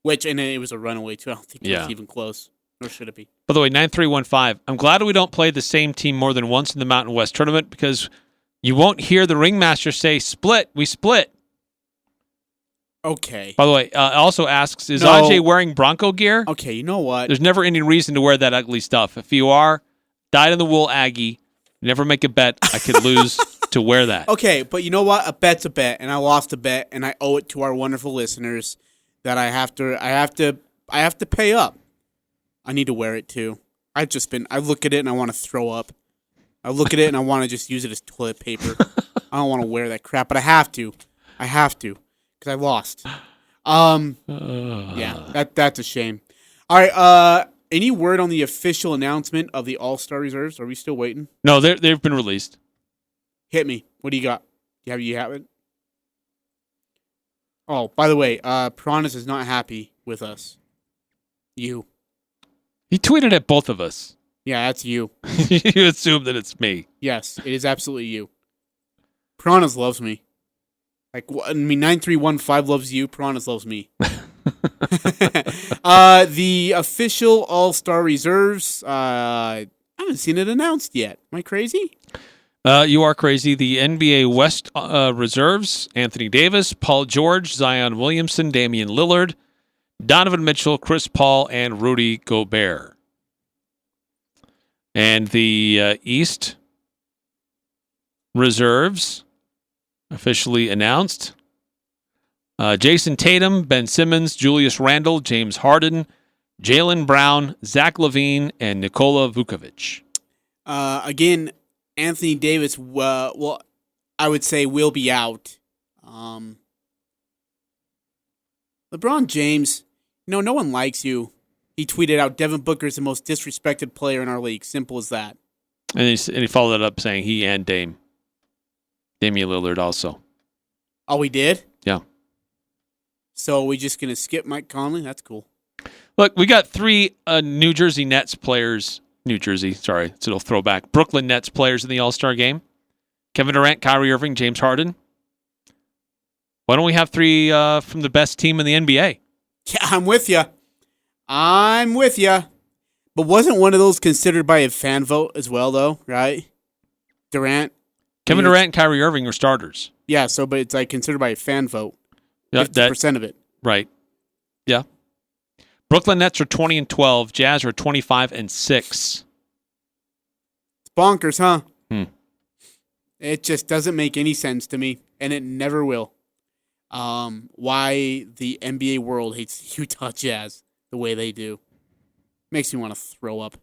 Which and it was a runaway too. I don't think it was even close. Nor should it be. By the way, 9315. I'm glad we don't play the same team more than once in the Mountain West tournament because you won't hear the ringmaster say split. We split. Okay. By the way, also asks, is Ajay wearing Bronco gear? Okay, you know what? There's never any reason to wear that ugly stuff. If you are, dyed-in-the-wool Aggie, never make a bet I could lose to wear that. Okay, but you know what? A bet's a bet, and I lost a bet, and I owe it to our wonderful listeners that I have to pay up. I need to wear it too. I look at it and I want to throw up. I look at it and I want to just use it as toilet paper. I don't want to wear that crap, but I have to. Because I lost. Yeah, that's a shame. All right, any word on the official announcement of the All-Star reserves? Are we still waiting? No, they've been released. Hit me. What do you got? You have it? Oh, by the way, Piranhas is not happy with us. You. He tweeted at both of us. Yeah, that's you. You assume that it's me. Yes, it is absolutely you. Piranhas loves me. Like, I mean, 9315 loves you. Piranhas loves me. The official All-Star reserves. I haven't seen it announced yet. Am I crazy? You are crazy. The NBA West reserves: Anthony Davis, Paul George, Zion Williamson, Damian Lillard, Donovan Mitchell, Chris Paul, and Rudy Gobert. And the East reserves officially announced: Jason Tatum, Ben Simmons, Julius Randle, James Harden, Jaylen Brown, Zach LaVine, and Nikola Vukovic. Again, Anthony Davis, well, I would say will be out. LeBron James, no one likes you. He tweeted out, Devin Booker is the most disrespected player in our league. Simple as that. And he followed it up saying he and Damian Lillard also. Oh, we did? Yeah. So are we just going to skip Mike Conley? That's cool. Look, we got 3 New Jersey Nets players. New Jersey, sorry, it's a little throwback. Brooklyn Nets players in the All-Star game. Kevin Durant, Kyrie Irving, James Harden. Why don't we have 3 from the best team in the NBA? Yeah, I'm with you. But wasn't one of those considered by a fan vote as well, though, right? Durant? Kevin Durant and Kyrie Irving are starters. Yeah, but it's like considered by a fan vote. Yeah, 50% of it. Right. Yeah. Brooklyn Nets are 20-12. Jazz are 25-6. It's bonkers, huh? It just doesn't make any sense to me, and it never will. Why the NBA world hates Utah Jazz the way they do. Makes me want to throw up.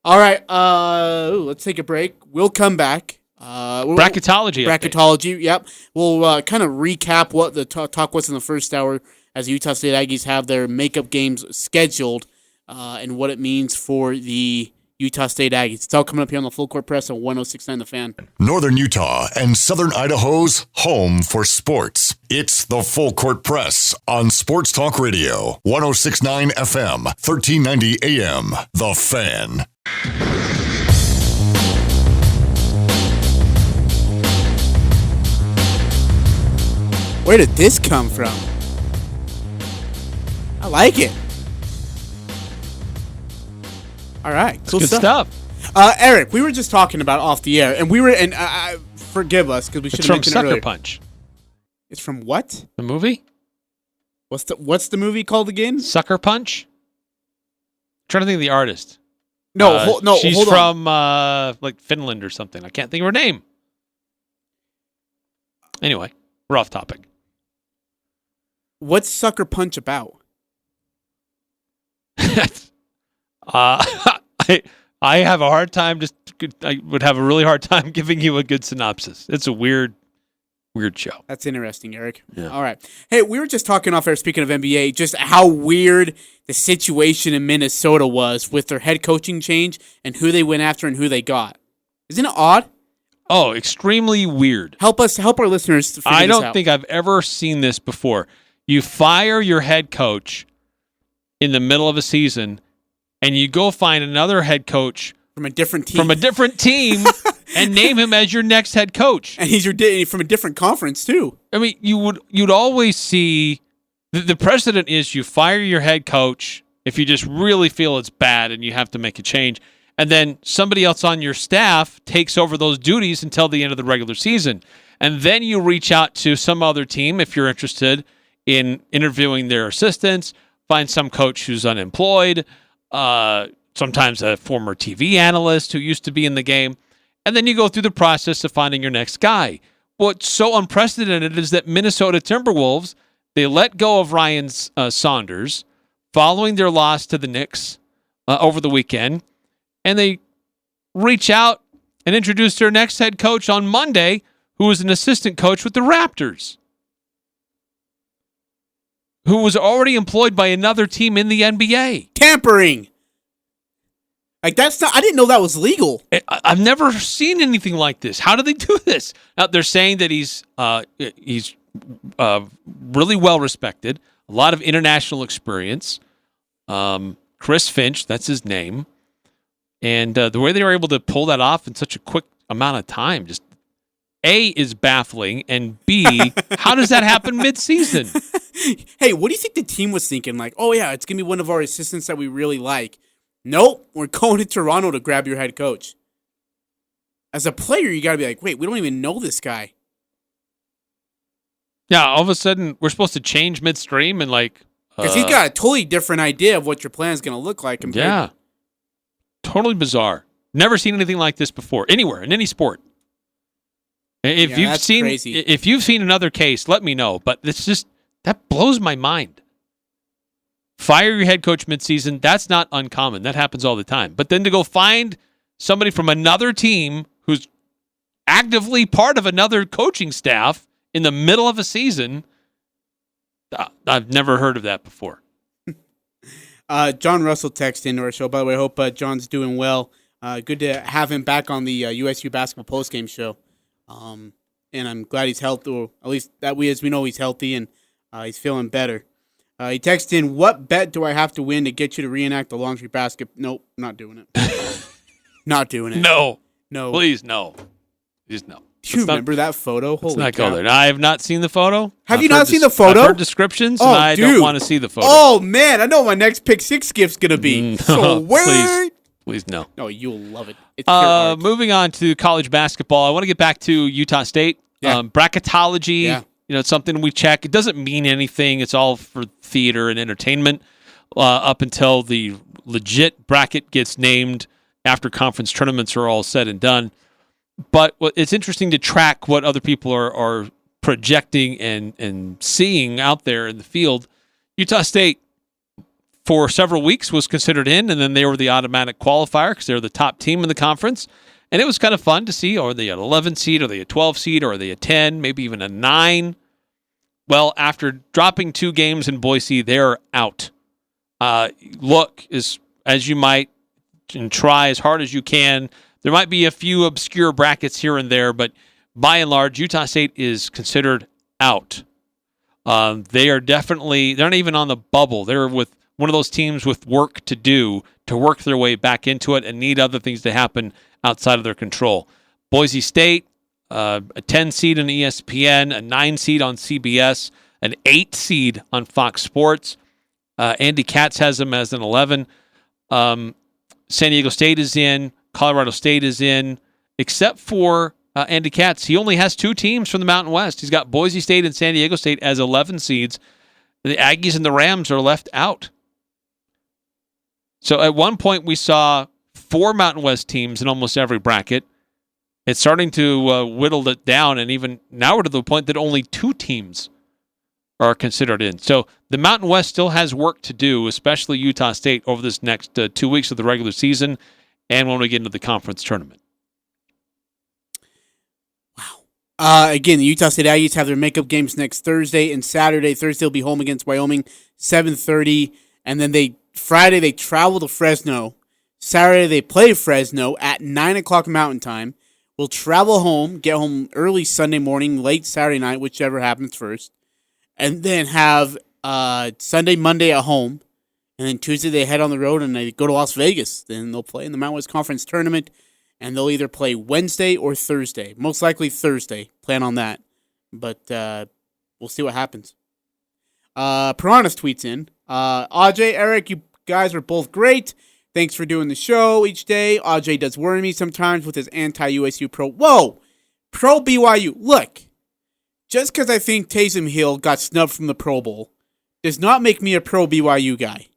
All right, let's take a break. We'll come back. Bracketology. Bracketology, yep. We'll kind of recap what the talk was in the first hour as the Utah State Aggies have their makeup games scheduled and what it means for the Utah State Aggies. It's all coming up here on the Full Court Press on 106.9 The Fan. Northern Utah and Southern Idaho's home for sports. It's the Full Court Press on Sports Talk Radio, 106.9 FM, 1390 AM. The Fan. Where did this come from? I like it. All right, cool Good stuff. Eric, we were just talking about off the air, and forgive us because we should have mentioned it earlier. It's from Sucker Punch. It's from what? The movie? What's the movie called again? Sucker Punch? I'm trying to think of the artist. No, she's hold from like Finland or something. I can't think of her name. Anyway, we're off topic. What's Sucker Punch about? I have a hard time. I would have a really hard time giving you a good synopsis. It's a weird show. That's interesting, Eric. Yeah. All right. Hey, we were just talking off air, speaking of NBA, just how weird the situation in Minnesota was with their head coaching change and who they went after and who they got. Isn't it odd? Oh, extremely weird. Help our listeners figure I this out. don't think I've ever seen this before. You fire your head coach in the middle of a season, and you go find another head coach from a different team, and name him as your next head coach. And he's from a different conference too. I mean, you'd always see the precedent is you fire your head coach if you just really feel it's bad and you have to make a change, and then somebody else on your staff takes over those duties until the end of the regular season, and then you reach out to some other team if you're interested in interviewing their assistants. Find some coach who's unemployed. Sometimes a former TV analyst who used to be in the game. And then you go through the process of finding your next guy. What's so unprecedented is that Minnesota Timberwolves, they let go of Ryan Saunders following their loss to the Knicks over the weekend. And they reach out and introduce their next head coach on Monday, who was an assistant coach with the Raptors, who was already employed by another team in the NBA. Tampering. Like, that's not, I didn't know that was legal. I've never seen anything like this. How do they do this? Now, they're saying that he's really well respected, a lot of international experience. Chris Finch, that's his name. And the way they were able to pull that off in such a quick amount of time, just A, is baffling, and B, how does that happen mid-season? Hey, what do you think the team was thinking? Like, oh yeah, it's going to be one of our assistants that we really like. Nope, we're going to Toronto to grab your head coach. As a player, you got to be like, wait, we don't even know this guy. Yeah, all of a sudden, we're supposed to change midstream and like... Because he's got a totally different idea of what your plan is going to look like. Yeah, totally bizarre. Never seen anything like this before, anywhere, in any sport. If you've seen another case, let me know. But it's just, that blows my mind. Fire your head coach midseason, that's not uncommon. That happens all the time. But then to go find somebody from another team who's actively part of another coaching staff in the middle of a season, I've never heard of that before. John Russell texted into our show. By the way, I hope John's doing well. Good to have him back on the USU basketball postgame show. And I'm glad he's healthy, or at least that we know he's healthy and he's feeling better. He texted in, what bet do I have to win to get you to reenact the laundry basket? Nope, not doing it. Not doing it. No. No. Please, no. Please, no. Do you remember that photo? Holy cow. Go there. I have not seen the photo. Have you not seen the photo? I've heard descriptions, and I don't want to see the photo. Oh, man, I know what my next Pick 6 gift's going to be. So where? Please, no. No, you'll love it. It's moving on to college basketball, I want to get back to Utah State. Yeah. Bracketology, yeah. It's something we check. It doesn't mean anything. It's all for theater and entertainment up until the legit bracket gets named after conference tournaments are all said and done. But it's interesting to track what other people are projecting and seeing out there in the field. Utah State, for several weeks, was considered in, and then they were the automatic qualifier because they're the top team in the conference. And it was kind of fun to see, are they an 11 seed, are they a 12 seed, or are they a 10, maybe even a 9? Well, after dropping 2 games in Boise, they're out. Look as you might and try as hard as you can. There might be a few obscure brackets here and there, but by and large, Utah State is considered out. They're not even on the bubble. They're with one of those teams with work to do to work their way back into it and need other things to happen outside of their control. Boise State, a 10 seed on ESPN, a 9 seed on CBS, an 8 seed on Fox Sports. Andy Katz has them as an 11. San Diego State is in. Colorado State is in, except for Andy Katz. He only has 2 teams from the Mountain West. He's got Boise State and San Diego State as 11 seeds. The Aggies and the Rams are left out. So at one point we saw 4 Mountain West teams in almost every bracket. It's starting to whittle it down, and even now we're to the point that only 2 teams are considered in. So the Mountain West still has work to do, especially Utah State, over this next 2 weeks of the regular season and when we get into the conference tournament. Again, the Utah State Aggies have their makeup games next Thursday and Saturday. Thursday will be home against Wyoming, 7:30, and then Friday they travel to Fresno. Saturday they play Fresno at 9 o'clock Mountain Time. We'll travel home, get home early Sunday morning, late Saturday night, whichever happens first, and then have Sunday, Monday at home, and then Tuesday they head on the road and they go to Las Vegas. Then they'll play in the Mountain West Conference Tournament, and they'll either play Wednesday or Thursday. Most likely Thursday. Plan on that, but we'll see what happens. Piranhas tweets in, Ajay, Eric, you guys are both great. Thanks for doing the show each day. Ajay does worry me sometimes with his anti-USU pro-BYU. Look, just because I think Taysom Hill got snubbed from the Pro Bowl does not make me a pro-BYU guy.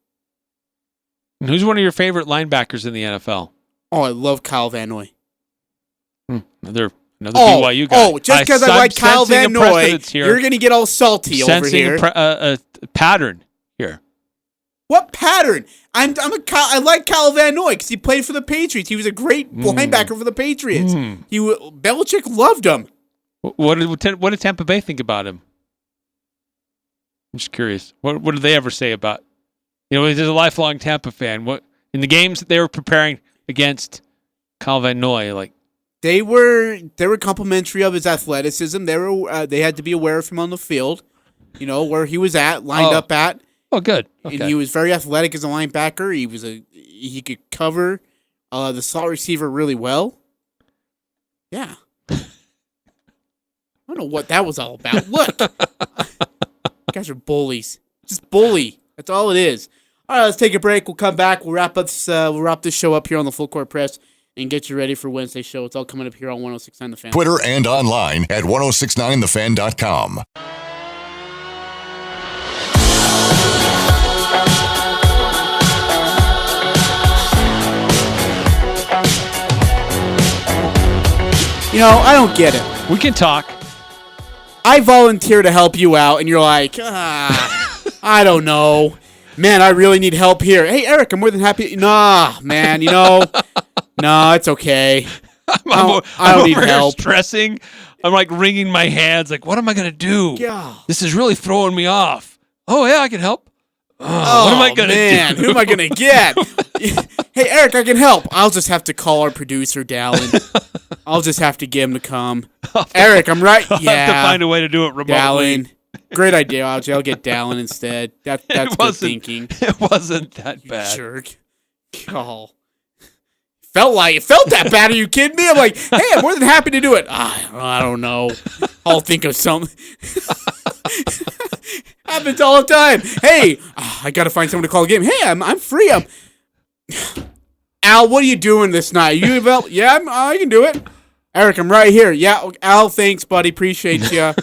And who's one of your favorite linebackers in the NFL? Oh, I love Kyle Van Noy. Another BYU guy. Oh, just because I like Kyle Van Noy, you're going to get all salty over here. Sensing a pattern here. What pattern? I like Kyle Van Noy because he played for the Patriots. He was a great linebacker for the Patriots. Belichick loved him. What did Tampa Bay think about him? I'm just curious. What did they ever say about? He's a lifelong Tampa fan. What in the games that they were preparing against Kyle Van Noy, like they were complimentary of his athleticism. They had to be aware of him on the field. Where he was lined up at. Oh, good. Okay. And he was very athletic as a linebacker. He could cover the slot receiver really well. Yeah. I don't know what that was all about. Look. You guys are bullies. Just bully. That's all it is. All right, let's take a break. We'll come back. We'll wrap this show up here on the Full Court Press and get you ready for Wednesday's show. It's all coming up here on 106.9 The Fan. Twitter and online at 1069thefan.com. I don't get it. We can talk. I volunteer to help you out, and you're like, I don't know. Man, I really need help here. Hey, Eric, I'm more than happy. Nah, man, nah, it's okay. I don't need help. Stressing. I'm like wringing my hands. Like, what am I going to do? Yeah. This is really throwing me off. Oh, yeah, I can help. What am I going to do? Who am I going to get? Hey, Eric, I can help. I'll just have to call our producer, Dallin. I'll just have to get him to come. Eric, I'm right. I'll have to find a way to do it remotely. Dallin. Great idea, Ajay. I'll get Dallin instead. That's good thinking. It wasn't that bad. Jerk. Oh. Felt that bad. Are you kidding me? I'm like, hey, I'm more than happy to do it. I don't know. I'll think of something. Happens all the time. Hey, I got to find someone to call a game. Hey, I'm free. Al, what are you doing this night? You available? Yeah, I can do it. Eric, I'm right here. Yeah, Al, thanks, buddy. Appreciate you.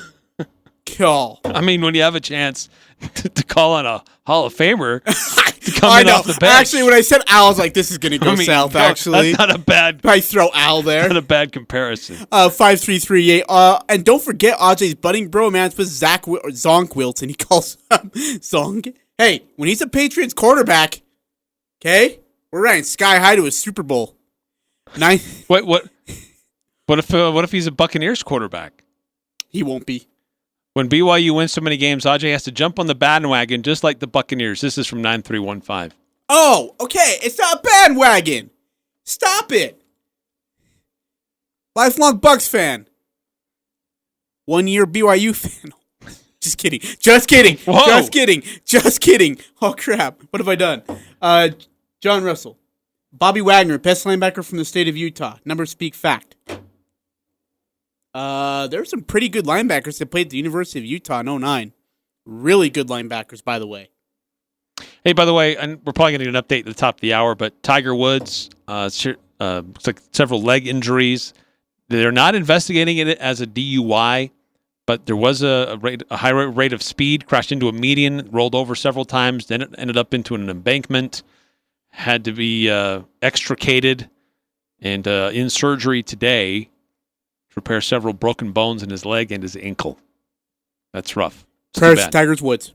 Call. I mean, when you have a chance to call on a Hall of Famer to come in off the bench. Actually, when I said Al, I was like, this is going to go south, actually. That's not a bad... I throw Al there. Not a bad comparison. 5338. And don't forget Ajay's budding bromance with Zonk Wilson. He calls him Zonk. Hey, when he's a Patriots quarterback, okay, we're riding sky high to a Super Bowl. Wait, what if he's a Buccaneers quarterback? He won't be. When BYU wins so many games, Ajay has to jump on the bandwagon just like the Buccaneers. This is from 9315. Oh, okay. It's not a bandwagon. Stop it. Lifelong Bucks fan. 1 year BYU fan. Just kidding. Whoa. Just kidding. Oh, crap. What have I done? John Russell. Bobby Wagner, best linebacker from the state of Utah. Numbers speak fact. There were some pretty good linebackers that played at the University of Utah in 2009. Really good linebackers, by the way. Hey, by the way, and we're probably going to get an update at the top of the hour, but Tiger Woods Looks like several leg injuries. They're not investigating it as a DUI, but there was a high rate of speed, crashed into a median, rolled over several times, then it ended up into an embankment, had to be extricated, and in surgery today to repair several broken bones in his leg and his ankle. That's rough. Prayers to Tigers Woods.